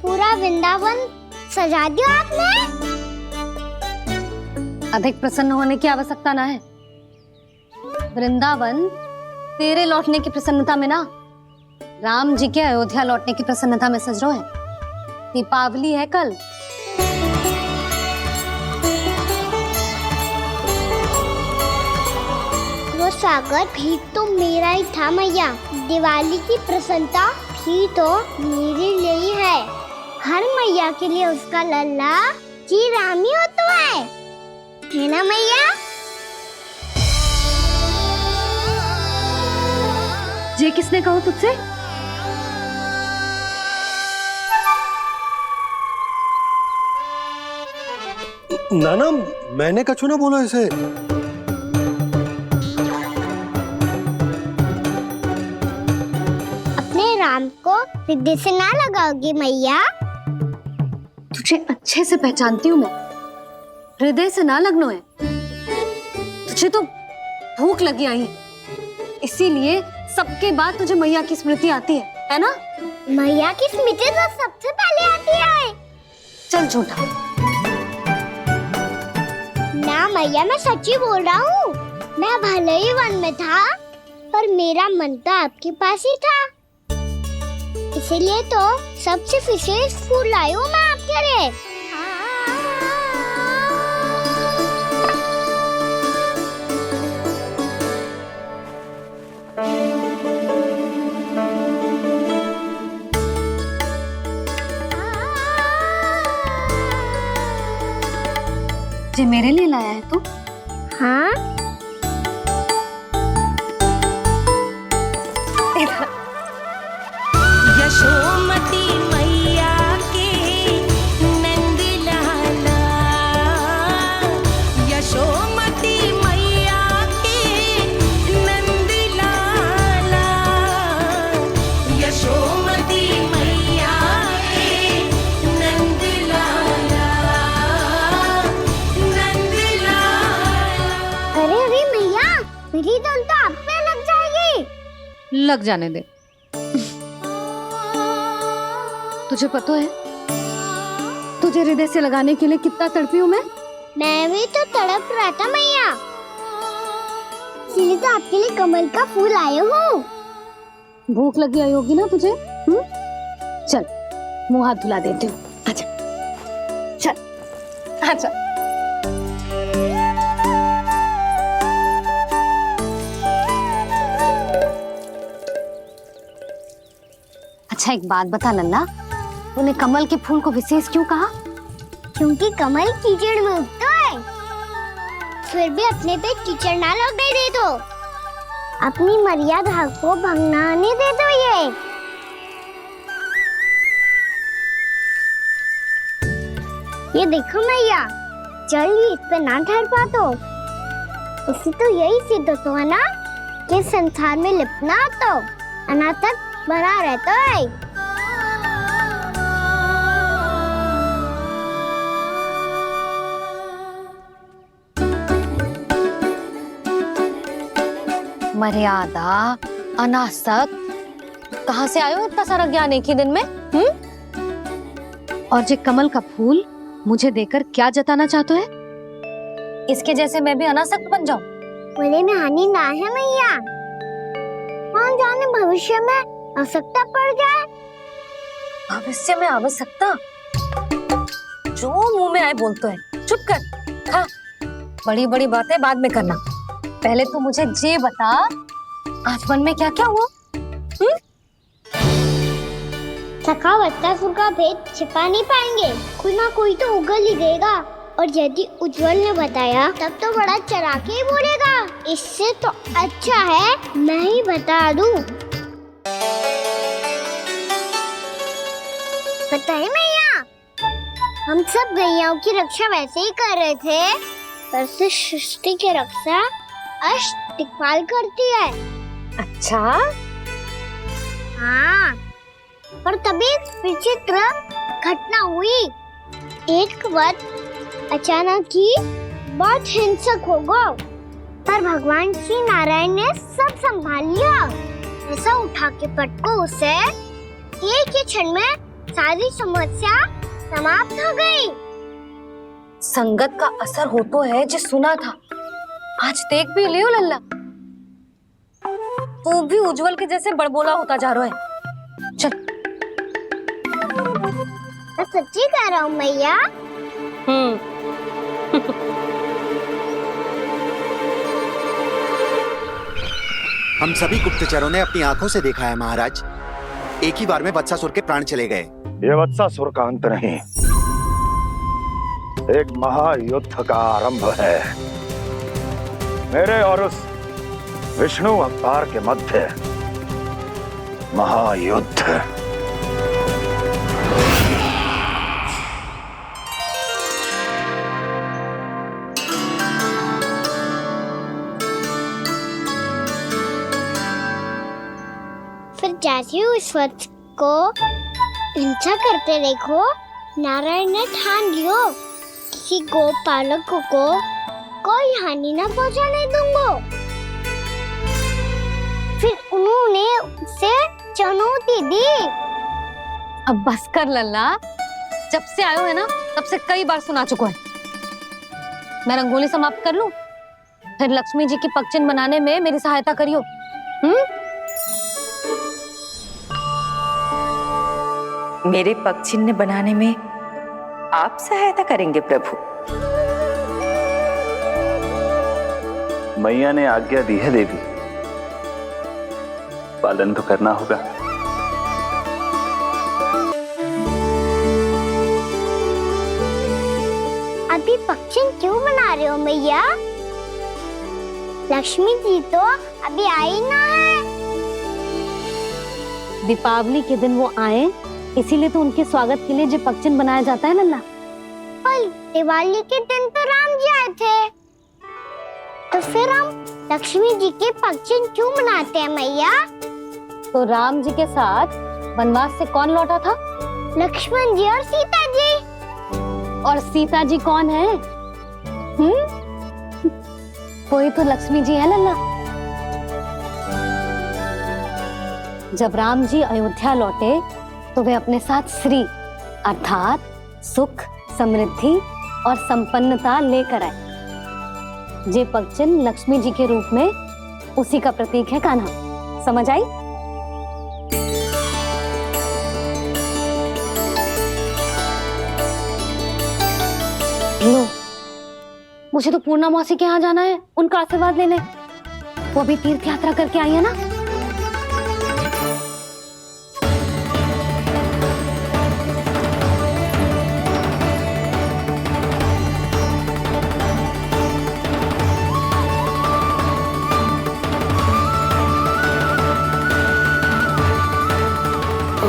पूरा वृंदावन सजा दिया आपने। अधिक प्रसन्न होने की आवश्यकता ना है। वृंदावन तेरे लौटने की प्रसन्नता में ना, राम जी के अयोध्या लौटने की प्रसन्नता में सज रहे हैं। दीपावली है कल। वो स्वागत भी तो मेरा ही था मैया। दिवाली की प्रसन्नता भी तो मेरे लिए ही है। हर मैया के लिए उसका लल्ला की रामी होता है ना मैया? ये किसने कहा तुझसे? नाना, मैंने कछु ना बोला इसे। अपने राम को हृदय से ना लगाओगी मैया? तुझे अच्छे से पहचानती हूँ मैं, हृदय से ना लगनो है। तुझे तो भूख लगी आई है, इसीलिए सबके बाद तुझे मैया की स्मृति आती है ना? मैया की स्मृति तो सबसे पहले आती है। चल झूठा। ना मैया, मैं सच्ची बोल रहा हूँ। मैं भले ही वन में था, पर मेरा मन तो आपके पास ही था। इसीलिए तो सबसे विशेष फूल लाई हूँ मैं आपके लिए। ये मेरे लिए लाया है तू? हाँ। यशोमती मैया के नंद लाला, यशोमती मैया के नंद लाला, यशोमती मैया के नंद लाला, नंद लाला। अरे अरे मैया, मेरी धुन तो आप पे लग जाएगी। लग जाने दे। तुझे पता है तुझे हृदय से लगाने के लिए कितना तड़पी हूँ मैं? मैं भी तो तड़प रहा था मैया, इसलिए तो आपके लिए कमल का फूल आया हूँ। भूख लगी आई होगी ना तुझे? चल मुंह हाथ धुला देती हूँ। आजा, चल आजा। अच्छा एक बात बता लल्ला, तूने कमल के फूल को विशेष क्यों कहा? क्योंकि कमल कीचड़ में उगता है, फिर भी अपने पे कीचड़ ना लगने दे दो। अपनी मर्यादा को भंगना नहीं दे दो। ये देखो मैया, जल भी इस पे ना ठहर पा तो इससे तो यही सिद्ध होता है ना कि संसार में लिपना तो अनाथ तक बना रहता है। मर्यादा अनासक, कहाँ से आयो इतना सारा ज्ञान एक ही दिन में? और जे कमल का फूल मुझे देकर क्या जताना चाहते है? इसके जैसे मैं भी अनासक्त बन जाऊं? बोले में हानि ना है मैया, कौन जाने भविष्य में आवश्यकता पड़ जाए। भविष्य में आवश्यकता? जो मुंह में आए बोलते हैं, चुप कर। हाँ, बड़ी बड़ी बातें बाद में करना, पहले तो मुझे ये बता आज वन में क्या क्या हुआ? सखा वत्सासुर का भेद छिपा नहीं पाएंगे, कोई ना कोई तो उगल ही देगा। और यदि उज्जवल ने बताया तब तो बड़ा चला के ही बोलेगा, इससे तो अच्छा है मैं ही बता दूं। पता है मैया, हम सब गैयाओं की रक्षा वैसे ही कर रहे थे, पर से सृष्टि की रक्षा अष्ट दिक्पाल करती है। अच्छा? हाँ, पर तभी विचित्र घटना हुई। एक वक्त अचानक ही बहुत हिंसक हो गया, पर भगवान श्री नारायण ने सब संभाल लिया। ऐसा उठा के पटको उसे, एक ही क्षण में सारी समस्या समाप्त हो गई। संगत का असर हो तो है जो सुना था, आज देख भी लियो लल्ला, तू भी उज्जवल के जैसे बड़बोला होता जा रहा है। चल। मैं सच्ची कह रहा हूँ मैया। हम सभी गुप्तचरों ने अपनी आंखों से देखा है महाराज, एक ही बार में वत्सासुर के प्राण चले गए। ये वत्सासुर का अंत नहीं, एक महायुद्ध का आरंभ है। मेरे और उस विष्णु अवतार के मध्य महायुद्ध। फिर जैसे ही उस वत्स को हिंसा करते देखो, नारायण ने ठान लियो किसी गोपालक को कोई हानि न पहुंचाने दूंगा। फिर उन्होंने उसे चुनौती दी। अब बस कर लल्ला, जब से आयो है ना तब से कई बार सुना चुका है। मैं रंगोली समाप्त कर लूं, फिर लक्ष्मी जी की पगचिन बनाने में मेरी सहायता करियो। मेरे पगचिन्ह बनाने में आप सहायता करेंगे प्रभु? मैया ने आज्ञा दी है देवी, पालन तो करना होगा। अभी पगचिन क्यों बना रहे हो मैया? लक्ष्मी जी तो अभी आई ना है। दीपावली के दिन वो आए, इसीलिए तो उनके स्वागत के लिए जो पगचिन बनाया जाता है लल्ला। पर दिवाली के दिन तो राम जी आए थे, तो फिर हम लक्ष्मी जी के पगचिन क्यों मनाते हैं मैया? तो राम जी के साथ वनवास से कौन लौटा था? लक्ष्मण जी और सीता जी। और सीता जी कौन है? कोई तो लक्ष्मी जी है लल्ला। जब राम जी अयोध्या लौटे तो वे अपने साथ श्री अर्थात सुख, समृद्धि और संपन्नता लेकर आए। जे पगचिन लक्ष्मी जी के रूप में उसी का प्रतीक है कान्हा। समझ आई? लो, मुझे तो पूर्णा मौसी के यहाँ जाना है, उनका आशीर्वाद लेने। वो अभी तीर्थ यात्रा करके आई है ना।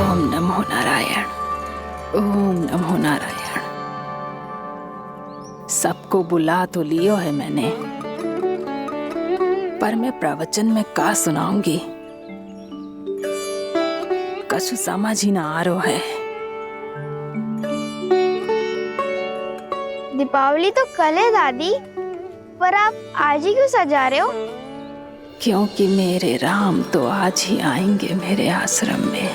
ओम नमो नारायण, ओम नमो नारायण। सबको बुला तो लियो है मैंने, पर मैं प्रवचन में का सुनाऊंगी, कछु समझ ही ना आ रहा है। दीपावली तो कल है दादी, पर आप आज ही क्यों सजा रहे हो? क्योंकि मेरे राम तो आज ही आएंगे मेरे आश्रम में।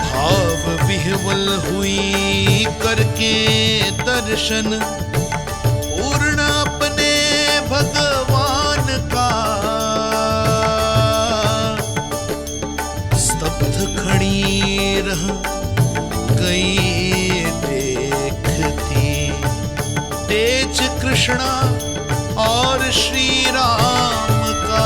भाव विह्वल हुई करके दर्शन पूर्ण अपने भगवान का, स्तब्ध खड़ी रह गई देखती तेज कृष्णा और श्री राम का।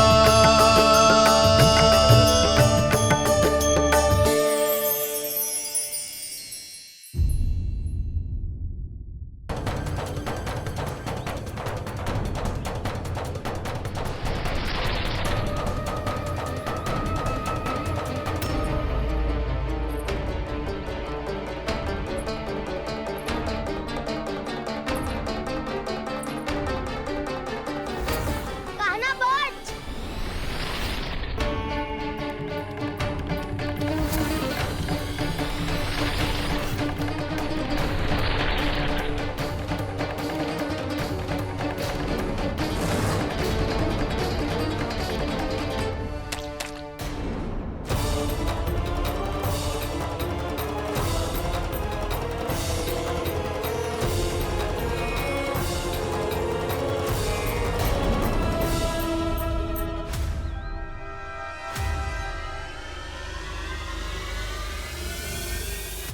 कान्हा बच।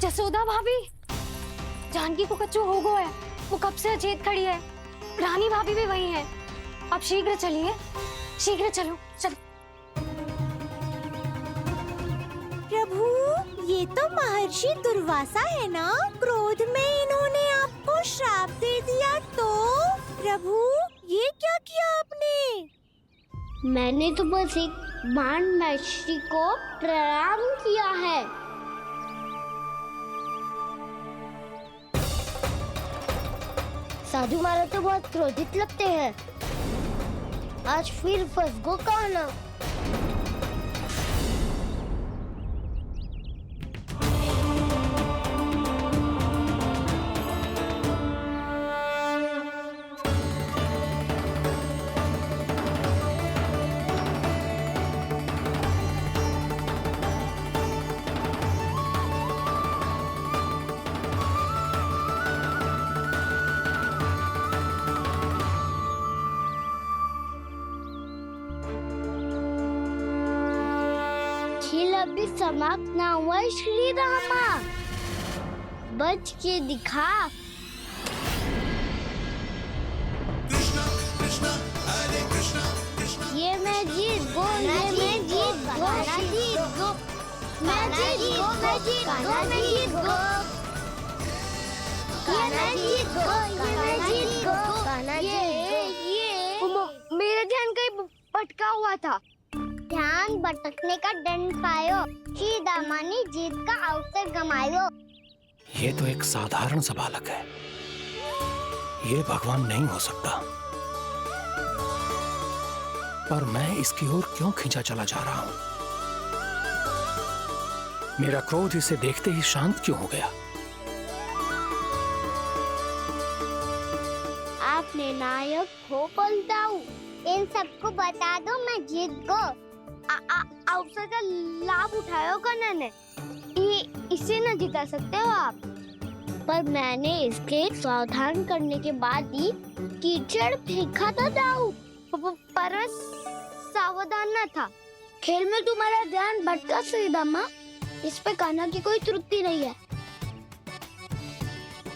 जसोदा भाभी, जानकी को कच्चू हो गया है। वो कब से अचेत खड़ी है। रानी भाभी भी वही है। आप शीघ्र चलिए, शीघ्र चलो चलो। प्रभु, ये तो महर्षि दुर्वासा है ना? क्रोध में इन्होंने आपको श्राप दे दिया तो? प्रभु, ये क्या किया आपने? मैंने तो बस एक बाण महर्षि को प्रणाम किया है। साधु महाराज तो बहुत क्रोधित लगते हैं। आज फिर फंस गो कान्हा। खेल अभी समाप्त ना हुआ श्री रामा। बच के दिखा। ये मैं जीत गो, ये मैं जीत गो, मैं जीत गो, मैं जीत गो, मैं जीत गो, ये मैं जीत गो, ये मैं जीत गो, ये मेरा ध्यान कहीं भटका हुआ था। ध्यान भटकने का दंड पायो, श्री दामा ने जीत का अवसर गमायो। ये तो एक साधारण सा बालक है, ये भगवान नहीं हो सकता। पर मैं इसकी ओर क्यों खींचा चला जा रहा हूं? मेरा क्रोध इसे देखते ही शांत क्यों हो गया? आपने नायक हो पलटाऊ। इन सबको बता दो मैं जीत गो। अवसर का लाभ उठायो कान्हा ने। इसे न जिता सकते हो आप। पर मैंने इसके सावधान करने के बाद ही कीचड़ फेंका था दाऊ। पर मैं सावधान न था। खेल में तुम्हारा ध्यान भटका श्री दामा। इस पे कान्हा की कोई त्रुटि नहीं है।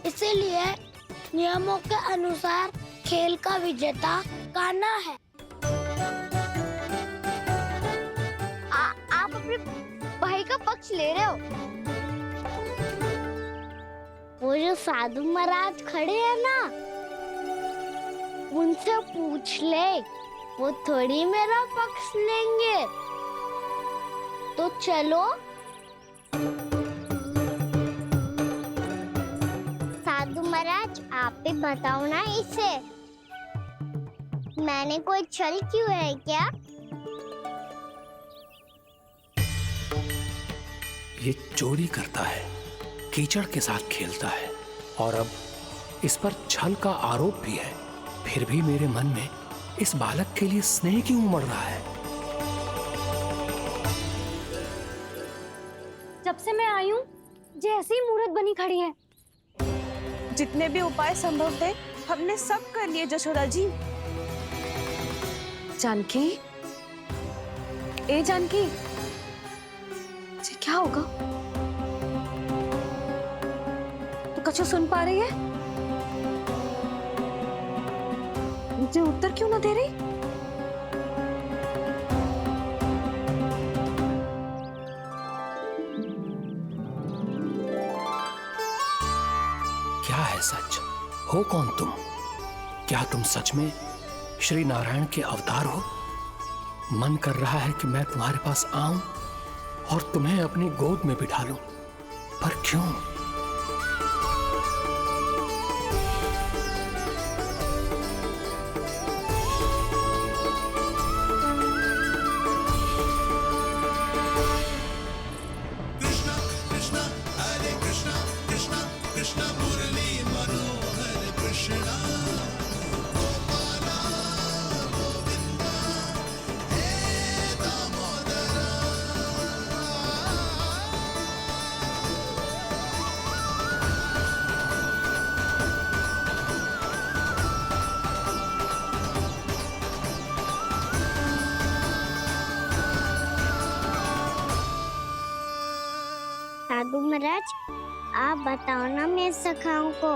इसीलिए नियमों के अनुसार खेल का विजेता कान्हा है। आप अपने भाई का पक्ष ले रहे हो। वो जो साधु महाराज खड़े हैं ना, उनसे पूछ ले, वो थोड़ी मेरा पक्ष लेंगे। तो चलो। साधु महाराज आप भी बताओ ना इसे, मैंने कोई छल क्यों है क्या? ये चोरी करता है, कीचड़ के साथ खेलता है और अब इस पर छल का आरोप भी है। फिर भी मेरे मन में इस बालक के लिए स्नेह क्यों उमड़ रहा है? जब से मैं आई हूँ जैसी मूर्त बनी खड़ी है। जितने भी उपाय संभव थे हमने सब कर लिए जशोदा जी। जानकी, ए जानकी, जी क्या होगा? तू कछु सुन पा रही है? मुझे उत्तर क्यों ना दे रही? क्या है सच? हो कौन तुम? क्या तुम सच में श्री नारायण के अवतार हो? मन कर रहा है कि मैं तुम्हारे पास आऊं और तुम्हें अपनी गोद में बिठा लूं, पर क्यों? साधु महाराज, आप बताओ ना मेरे सखाओं को,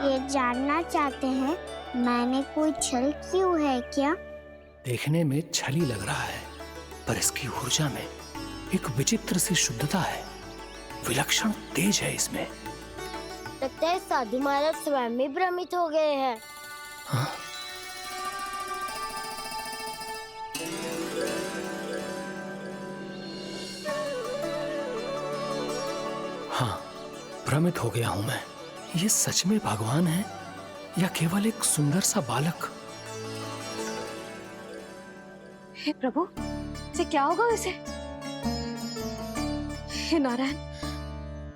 ये जानना चाहते हैं मैंने कोई छल क्यों है क्या? देखने में छली लग रहा है, पर इसकी ऊर्जा में एक विचित्र सी शुद्धता है, विलक्षण तेज है इसमें। लगता है साधु महाराज स्वयं भी भ्रमित हो गए हैं। हाँ? हाँ, भ्रमित हो गया हूं मैं। ये सच में भगवान है या केवल एक सुंदर सा बालक? हे प्रभु, इसे क्या होगा वैसे? हे नारायण,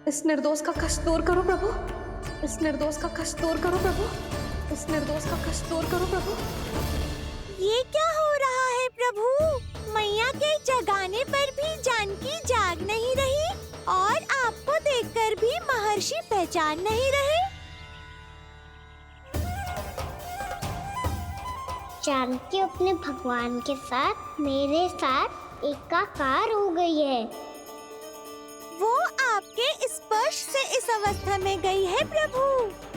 इस निर्दोष का कष्ट दूर करो प्रभु, इस निर्दोष का कष्ट दूर करो प्रभु, इस निर्दोष का कष्ट दूर करो प्रभु। ये क्या हो रहा है प्रभु? मैया के जगाने पर भी जानकी जाग नहीं रही और आपको देखकर भी महर्षि पहचान नहीं रहे। जानकी अपने भगवान के साथ मेरे साथ एकाकार हो गई है। वो आपके स्पर्श से इस अवस्था में गई है प्रभु।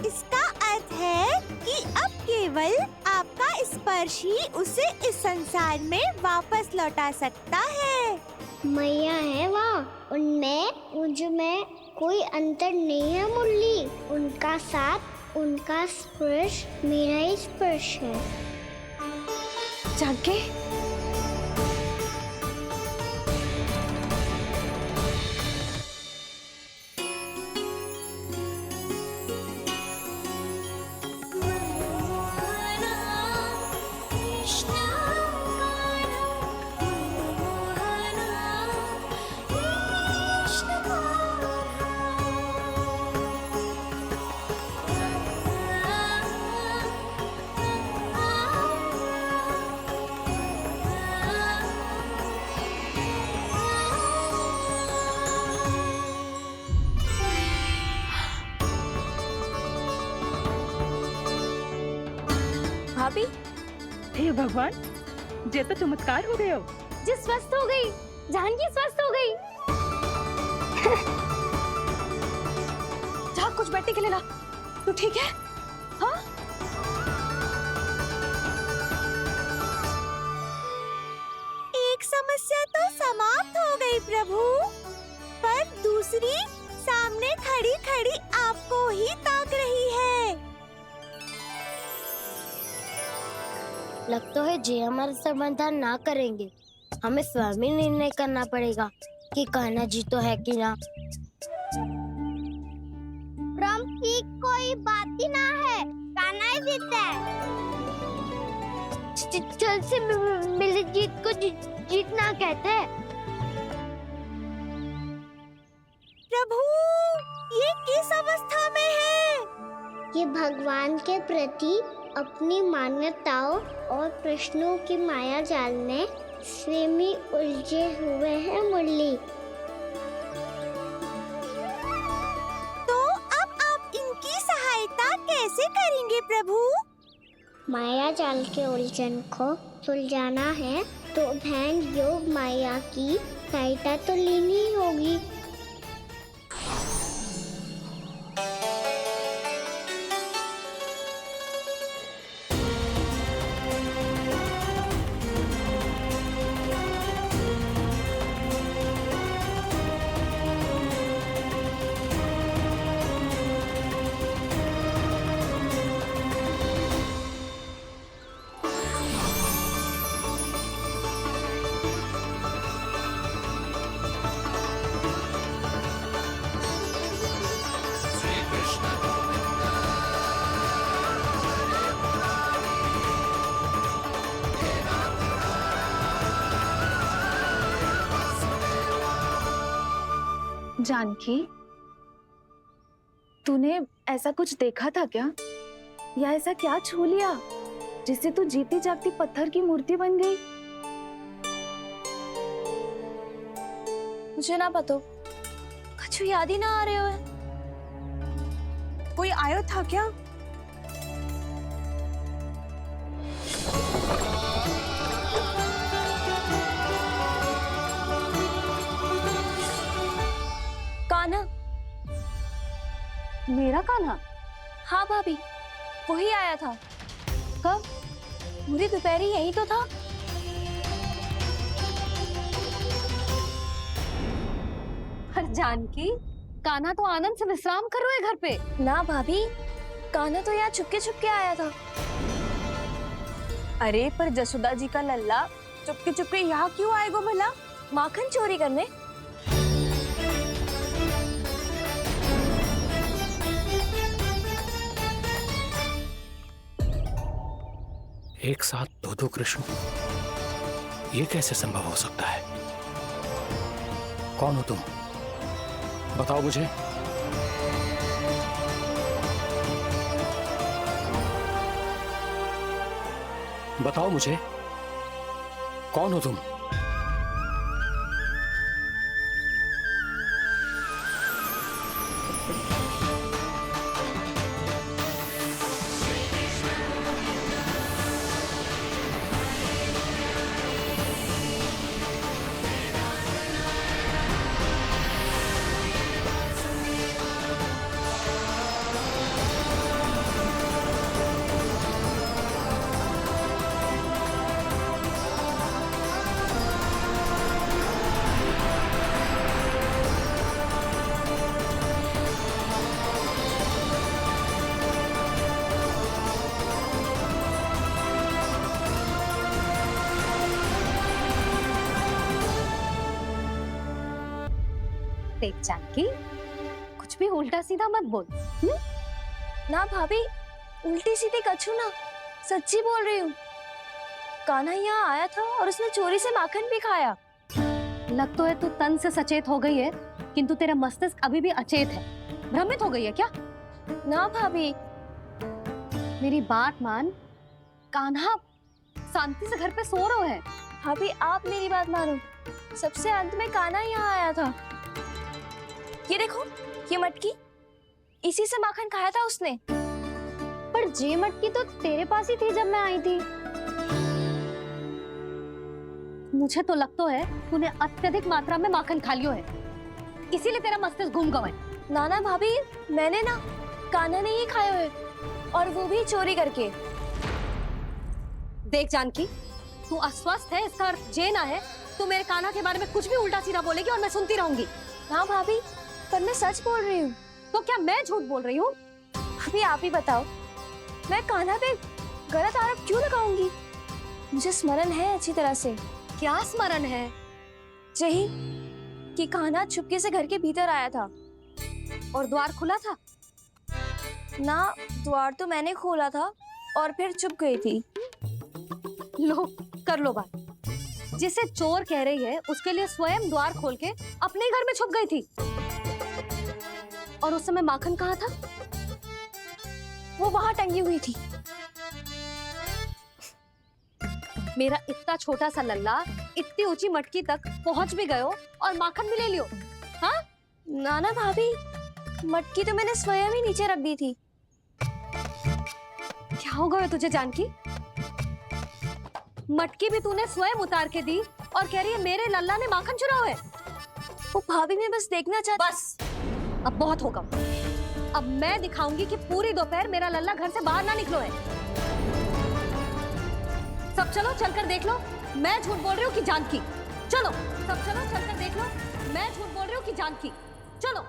इसका अर्थ है कि अब केवल आपका स्पर्श ही उसे इस संसार में वापस लौटा सकता है। मैया है वहाँ, उनमें मुझ में कोई अंतर नहीं है मुरली। उनका साथ, उनका स्पर्श मेरा ही स्पर्श है। जानकी, भाभी, हे भगवान, जे तो चमत्कार हो गए हो। जी स्वस्थ हो गई, जानकी स्वस्थ हो गई। जा कुछ बैठने के लिए ला। तू ठीक है? हाँ? एक समस्या तो समाप्त हो गई प्रभु, पर दूसरी सामने खड़ी खड़ी आपको ही ताक रही है। लगता है जे हमारा समाधान ना करेंगे, हमें स्वयं ही निर्णय करना पड़ेगा कि कान्हा जी तो है कि ना। ब्रह्म की कोई बात ही ना है, कान्हा ही जीता है। छल से मिली जीत को जीतना कहते हैं। किस अवस्था में है? ये भगवान के प्रति अपनी मान्यताओं और प्रश्नों की माया जाल में स्वयं उलझे हुए हैं मुरली। तो अब आप इनकी सहायता कैसे करेंगे प्रभु? माया जाल के उलझन को सुलझाना है तो बहन योग माया की सहायता तो लेनी ही होगी। जानकी, तूने ऐसा कुछ देखा था क्या? या ऐसा क्या छू लिया जिससे तू जीती जागती पत्थर की मूर्ति बन गई? मुझे ना पता, कुछ याद ही ना आ रहे हो है। कोई आयो था क्या? कान्हा, मेरा कान्हा? हाँ भाभी, वही आया था। कब? पूरी दोपहर यही तो था। जानकी, कान्हा तो आनंद से विश्राम कर रहे घर पे। ना भाभी, कान्हा तो यहाँ चुपके चुपके आया था। अरे पर जसोदा जी का लल्ला चुपके चुपके यहाँ क्यों आएगा भला? माखन चोरी करने। एक साथ दो कृष्ण, ये कैसे संभव हो सकता है? कौन हो तुम? बताओ मुझे। बताओ मुझे, कौन हो तुम? देख जानकी, कुछ भी उल्टा सीधा मत बोल। ना भाभी, उल्टी सीधी कछू ना, सच्ची बोल रही हूँ। कान्हा यहाँ आया था और उसने चोरी से माखन भी खाया। लग तो है तू तन से सचेत हो गई है, किंतु तेरा मस्तिष्क अभी भी अचेत है। भ्रमित हो गई है क्या? ना भाभी, मेरी बात मान। कान्हा शांति से घर पे सो रहा है। भाभी आप मेरी बात मानो, सबसे अंत में कान्हा यहाँ आया था। ये देखो, ये मटकी, इसी से माखन खाया था उसने। पर जे मटकी तो तेरे पास ही थी जब मैं आई थी। मुझे तो लगता है तूने अत्यधिक मात्रा में माखन खा लियो है, इसीलिए तेरा मस्तिष्क घूम गया है। नाना भाभी, मैंने ना, कान्हा ने ही खाया है, और वो भी चोरी करके। देख जानकी, तू अस्वस्थ है, इसका अर्थ जे ना है तू मेरे कान्हा के बारे में कुछ भी उल्टा सीधा बोलेगी और मैं सुनती रहूंगी। हाँ भाभी, पर मैं सच बोल रही हूँ। तो क्या मैं झूठ बोल रही हूँ? अभी आप ही बताओ, मैं कान्हा पे गलत आरोप क्यों लगाऊंगी? मुझे स्मरण है अच्छी तरह से। क्या स्मरण है? यही कि कान्हा चुपके से घर के भीतर आया था। और द्वार खुला था? ना, द्वार तो मैंने खोला था और फिर चुप गई थी। लो, कर लो बात। जिसे चोर कह रही है उसके लिए स्वयं द्वार खोल के अपने घर में छुप गई थी। और उस समय माखन कहाँ था? वो वहां टंगी हुई थी। मेरा इतना छोटा सा लल्ला इतनी ऊंची मटकी तक पहुंच भी गयो और माखन भी ले लियो। हाँ? नाना भाभी, मटकी तो मैंने स्वयं ही नीचे रख दी थी। क्या हो गया तुझे जानकी? मटकी भी तूने स्वयं उतार के दी और कह रही है मेरे लल्ला ने माखन चुराया है। वो भाभी मैं बस देखना चाहती। बस, अब बहुत होगा। अब मैं दिखाऊंगी कि पूरी दोपहर मेरा लल्ला घर से बाहर ना निकलो है। सब चलो चलकर देख लो, मैं झूठ बोल रही हूँ कि जानकी। चलो सब चलो चलकर देख लो, मैं झूठ बोल रही हूँ कि जानकी। चलो।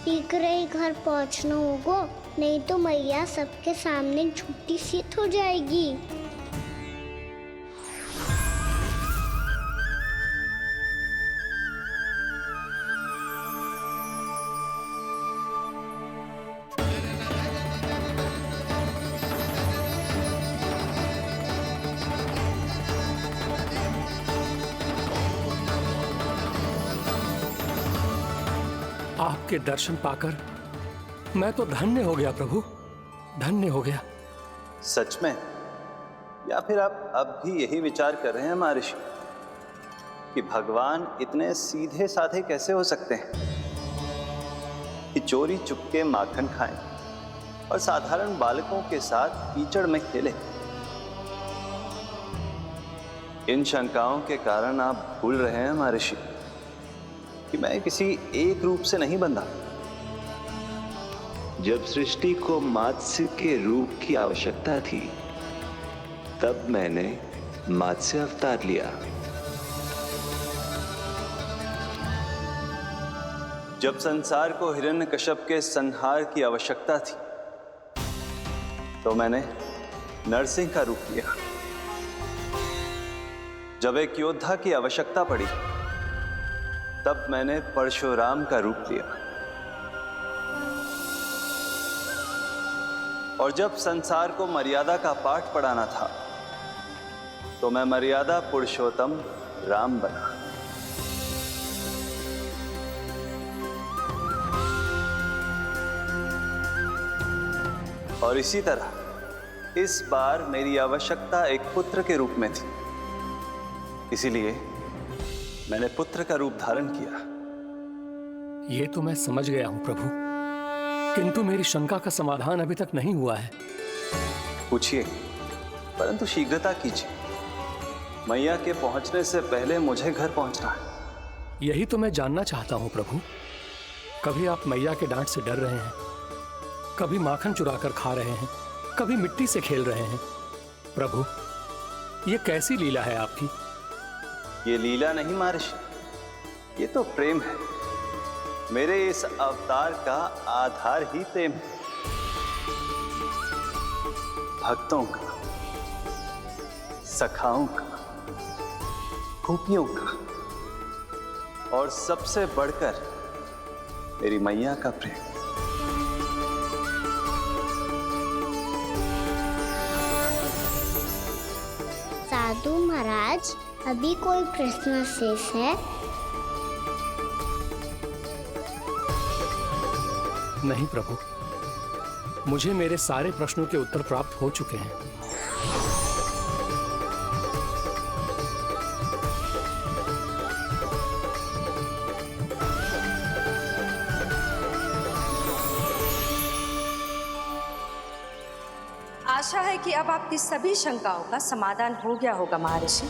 शीघ्र ही घर पहुंचना होगा, नहीं तो मैया सबके सामने झूठी सिद्ध हो जाएगी। आपके दर्शन पाकर मैं तो धन्य हो गया प्रभु, धन्य हो गया। सच में? या फिर आप अब भी यही विचार कर रहे हैं महर्षि कि भगवान इतने सीधे साधे कैसे हो सकते हैं कि चोरी चुपके माखन खाएं और साधारण बालकों के साथ कीचड़ में खेले? इन शंकाओं के कारण आप भूल रहे हैं महर्षि कि मैं किसी एक रूप से नहीं बंधा। जब सृष्टि को मत्स्य के रूप की आवश्यकता थी, तब मैंने मत्स्य अवतार लिया। जब संसार को हिरण्यकश्यप के संहार की आवश्यकता थी, तो मैंने नरसिंह का रूप लिया। जब एक योद्धा की आवश्यकता पड़ी, तब मैंने परशुराम का रूप लिया। और जब संसार को मर्यादा का पाठ पढ़ाना था, तो मैं मर्यादा पुरुषोत्तम राम बना। और इसी तरह इस बार मेरी आवश्यकता एक पुत्र के रूप में थी, इसीलिए मैंने पुत्र का रूप धारण किया। ये तो मैं समझ गया हूं प्रभु, किंतु मेरी शंका का समाधान अभी तक नहीं हुआ है। पूछिए, परंतु शीघ्रता कीजिए। मैया के पहुंचने से पहले मुझे घर पहुंचना है। यही तो मैं जानना चाहता हूं प्रभु। कभी आप मैया के डांट से डर रहे हैं, कभी माखन चुराकर खा रहे हैं, कभी मिट्टी से खेल रहे हैं। प्रभु, ये कैसी लीला है आपकी? ये लीला नहीं महर्षि, ये तो प्रेम है। मेरे इस अवतार का आधार ही प्रेम है। भक्तों का, सखाओं का, गोपियों का, और सबसे बढ़कर मेरी मैया का प्रेम। साधु महाराज, अभी कोई प्रश्न शेष है? नहीं प्रभु, मुझे मेरे सारे प्रश्नों के उत्तर प्राप्त हो चुके हैं। आशा है कि अब आपकी सभी शंकाओं का समाधान हो गया होगा महर्षि।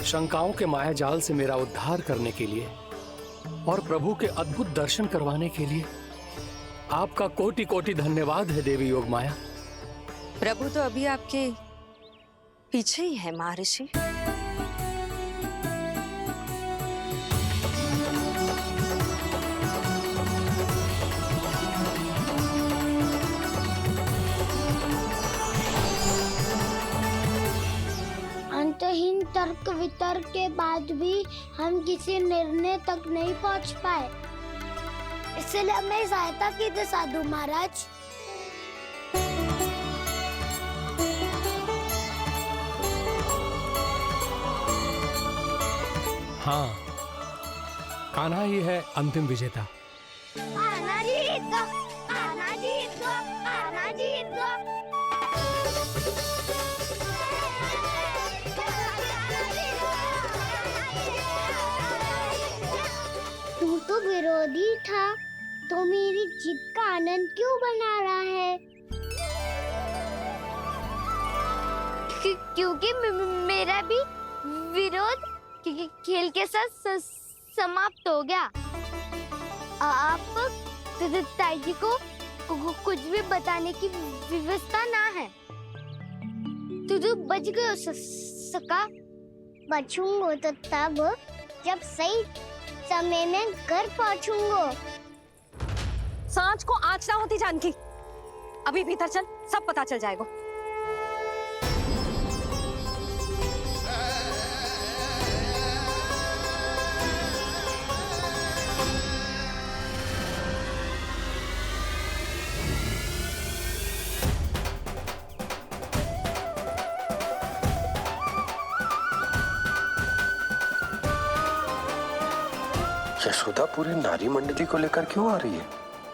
शंकाओं के मायाजाल से मेरा उद्धार करने के लिए और प्रभु के अद्भुत दर्शन करवाने के लिए आपका कोटि कोटि धन्यवाद है देवी योगमाया। प्रभु तो अभी आपके पीछे ही है महर्षि। अंतहीन तर्क वितर्क के बाद भी हम किसी निर्णय तक नहीं पहुंच पाए। इसलिए मैं सहायता कीजिए साधु महाराज। हाँ, कान्हा ही है अंतिम विजेता। कान्हा जीत गो, कान्हा जीत गो, कान्हा जीत गो। तू तो विरोधी था, तो मेरी जीत का आनंद क्यों बना रहा है? क्योंकि मेरा भी विरोध खेल के साथ समाप्त हो गया। आप ताई जी को कुछ भी बताने की व्यवस्था ना है। तू बच गयो सका। बचूंगो तो तब जब सही समय में घर पहुंचूंगो। सांच को आँच ना होती जानकी। अभी भीतर चल, सब पता चल जाएगा। यशोदा पूरी नारी मंडली को लेकर क्यों आ रही है?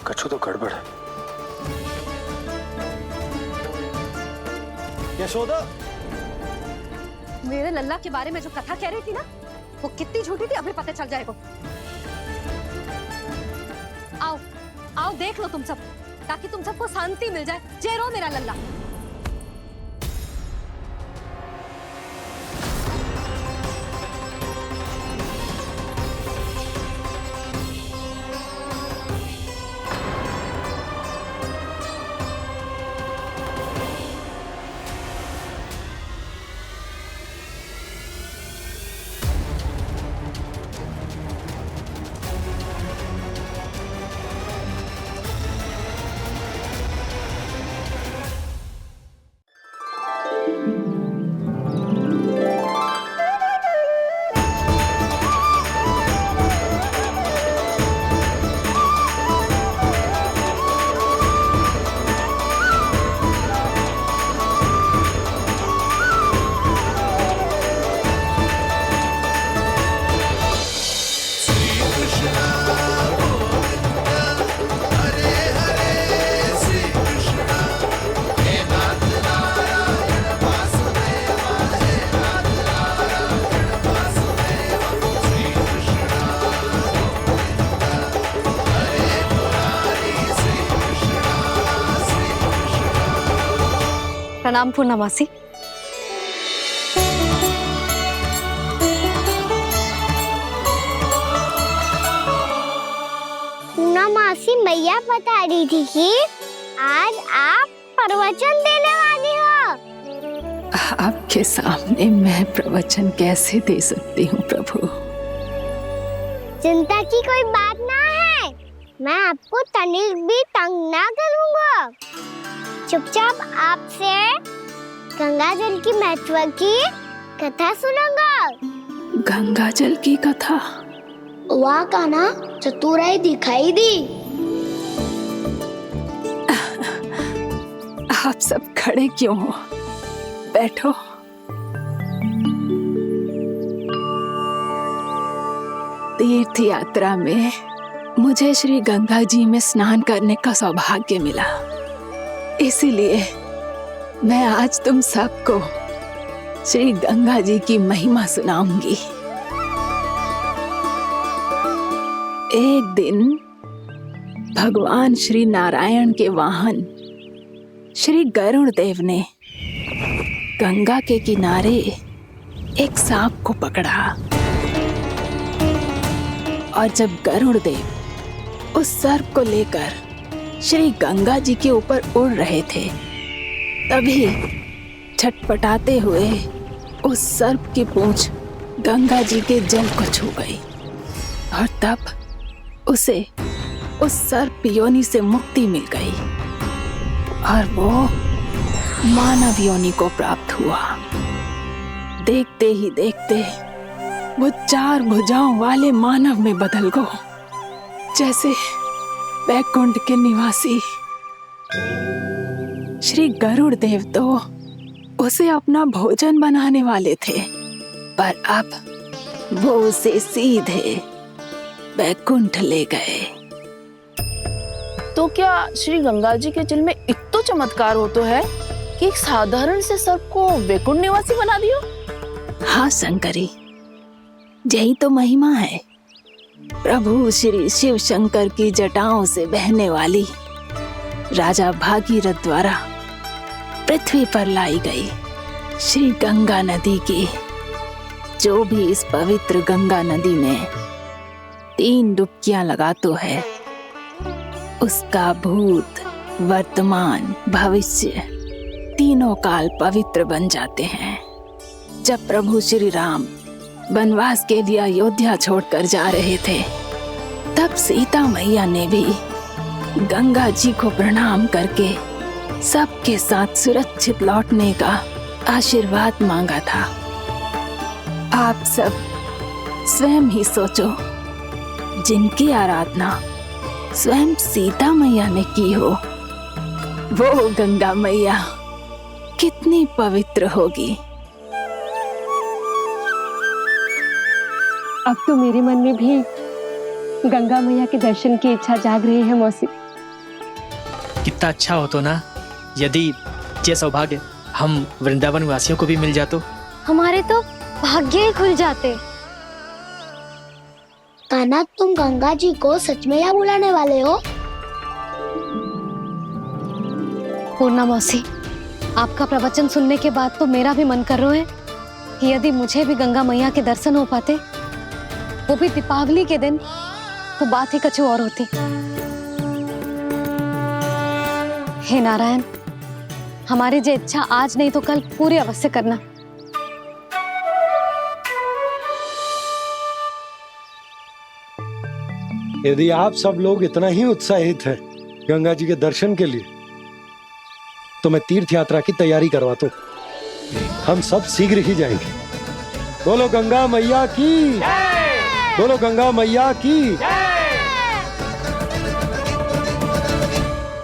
कछु तो गड़बड़ है। यशोदा, मेरे लल्ला के बारे में जो कथा कह रही थी ना, वो कितनी झूठी थी अभी पता चल जाएगा। आओ आओ देख लो तुम सब, ताकि तुम सबको शांति मिल जाए। जय रो मेरा लल्ला। प्रणाम पूर्णमासी। पूर्णमासी मैया बता रही थी कि आज आप प्रवचन देने वाली हो। आपके सामने मैं प्रवचन कैसे दे सकती हूँ प्रभु? चिंता की कोई बात ना है, मैं आपको तनिक भी तंग ना करूँगा। चुपचाप आपसे गंगा जल की महत्व की कथा सुनूंगा। गंगा जल की कथा? वाह कान्हा, चतुराई दिखाई दी। आप सब खड़े क्यों हो? बैठो। तीर्थ यात्रा में मुझे श्री गंगा जी में स्नान करने का सौभाग्य मिला, इसीलिए मैं आज तुम सबको श्री गंगा जी की महिमा सुनाऊंगी। एक दिन भगवान श्री नारायण के वाहन श्री गरुड़ देव ने गंगा के किनारे एक सांप को पकड़ा, और जब गरुड़ देव उस सर्प को लेकर श्री गंगा जी के ऊपर उड़ रहे थे, तभी छटपटाते हुए उस सर्प की पूंछ गंगा जी के जल को छू गई, और तब उसे उस सर्प योनि से मुक्ति मिल गई और वो मानव योनि को प्राप्त हुआ। देखते ही देखते वो 4 भुजाओं वाले मानव में बदल गो, जैसे बैकुंठ के निवासी श्री गरुड़ देव तो उसे अपना भोजन बनाने वाले थे, पर अब वो उसे सीधे बैकुंठ ले गए। तो क्या श्री गंगा जी के जल में इतना चमत्कार हो तो है कि एक साधारण से सर्प को वैकुंठ निवासी बना दियो? हाँ शंकरी, यही तो महिमा है। प्रभु श्री शिव शंकर की जटाओं से बहने वाली राजा भागीरथ द्वारा पृथ्वी पर लाई गई श्री गंगा नदी की, जो भी इस पवित्र गंगा नदी में 3 डुबकियां लगातो है, उसका भूत, वर्तमान, भविष्य तीनों काल पवित्र बन जाते हैं। जब प्रभु श्री राम वनवास के लिए अयोध्या छोड़कर जा रहे थे, तब सीता मैया ने भी गंगा जी को प्रणाम करके सबके साथ सुरक्षित लौटने का आशीर्वाद मांगा था। आप सब स्वयं ही सोचो, जिनकी आराधना स्वयं सीता मैया ने की हो, वो गंगा मैया कितनी पवित्र होगी। अब तो मेरे मन में भी गंगा मैया के दर्शन की इच्छा जाग रही है मौसी। कितना अच्छा हो तो ना यदि ये सौभाग्य हम वृंदावन वासियों को भी मिल जातो। हमारे तो भाग्य ही खुल जाते। कान्हा, तुम गंगा जी को सच में यहाँ बुलाने वाले हो? पूर्णा मौसी, आपका प्रवचन सुनने के बाद तो मेरा भी मन कर रहा है कि यदि मुझे भी गंगा मैया के दर्शन हो पाते, वो भी दीपावली के दिन, तो बात ही कुछ और होती। हे नारायण, हमारी जो इच्छा आज नहीं तो कल पूरी अवश्य करना। यदि आप सब लोग इतना ही उत्साहित हैं गंगा जी के दर्शन के लिए, तो मैं तीर्थ यात्रा की तैयारी करवाता हूँ। हम सब शीघ्र ही जाएंगे। बोलो गंगा मैया की, बोलो गंगा मैया की।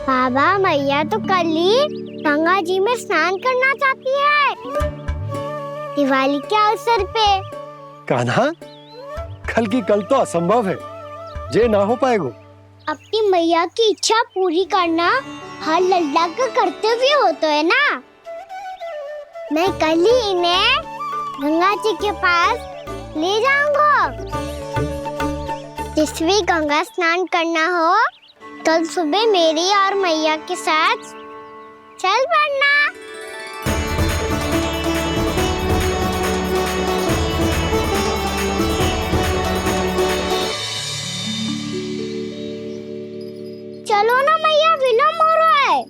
बाबा, मैया तो कल ही गंगा जी में स्नान करना चाहती है, दिवाली के अवसर पे। कान्हा, कल की कल तो असंभव है, जे ना हो पाएगा। अपनी मैया की इच्छा पूरी करना हर लल्ला का कर्तव्य होता है ना। मैं कल ही इन्हें गंगा जी के पास ले जाऊंगा। जिस भी गंगा स्नान करना हो, कल सुबह मेरी और मैया के साथ चल पड़ना। चलो ना मैया, विलम्ब हो रहा है।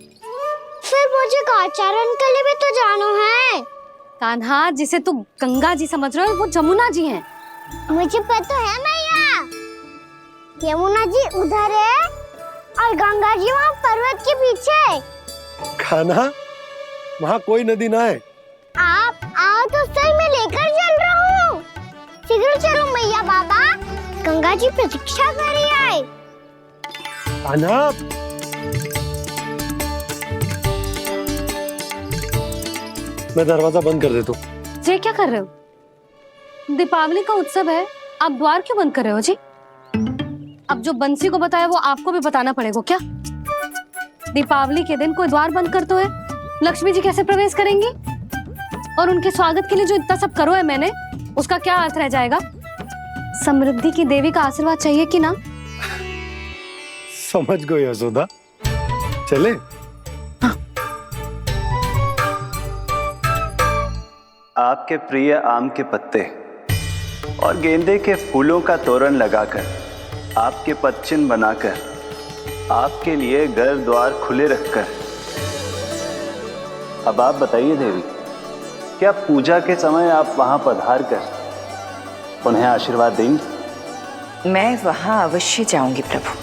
फिर मुझे आचरण के लिए भी तो जाना है। कान्हा, जिसे तू गंगा जी समझ रहे हो, वो जमुना जी हैं। मुझे पता है मैया, यमुना जी उधर है और गंगा जी वहाँ पर्वत के पीछे। कान्हा, वहाँ कोई नदी ना है। आप आओ तो सही, मैं लेकर चल रहा हूँ। शीघ्र चलो मैया। बाबा, गंगा जी प्रतीक्षा कर रही है। कान्हा, मैं दरवाजा बंद कर देता हूँ। ये क्या कर रहे हो? दीपावली का उत्सव है, आप द्वार क्यों बंद कर रहे हो जी? अब जो बंसी को बताया वो आपको भी बताना पड़ेगा क्या? दीपावली के दिन कोई द्वार बंद कर तो है, लक्ष्मी जी कैसे प्रवेश करेंगी? और उनके स्वागत के लिए जो इतना सब करो है मैंने, उसका क्या अर्थ रह जाएगा? समृद्धि की देवी का आशीर्वाद चाहिए कि ना? समझ गई यशोदा, चले। आपके प्रिय आम के पत्ते और गेंदे के फूलों का तोरण लगाकर, आपके पदचिन्ह बनाकर, आपके लिए घर द्वार खुले रखकर, अब आप बताइए देवी, क्या पूजा के समय आप वहां पधार कर उन्हें आशीर्वाद देंगी? मैं वहां अवश्य जाऊंगी प्रभु,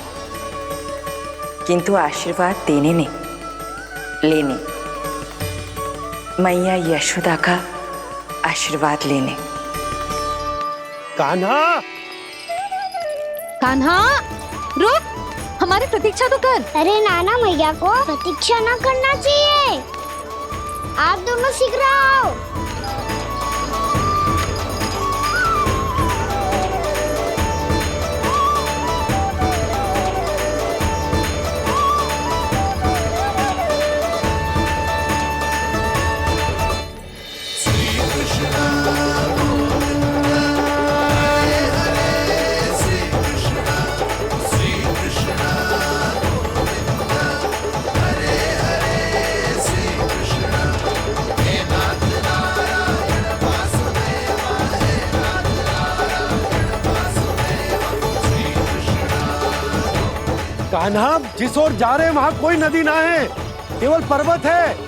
किंतु आशीर्वाद देने नहीं, लेने, मैया यशोदा का आशीर्वाद लेने। कान्हा, कान्हा, रुक! हमारी प्रतीक्षा तो कर। अरे नाना मैया को प्रतीक्षा ना करना चाहिए, आप दोनों सीख रहा हो। कान्हा, जिस ओर जा रहे हैं वहां कोई नदी ना है, केवल पर्वत है।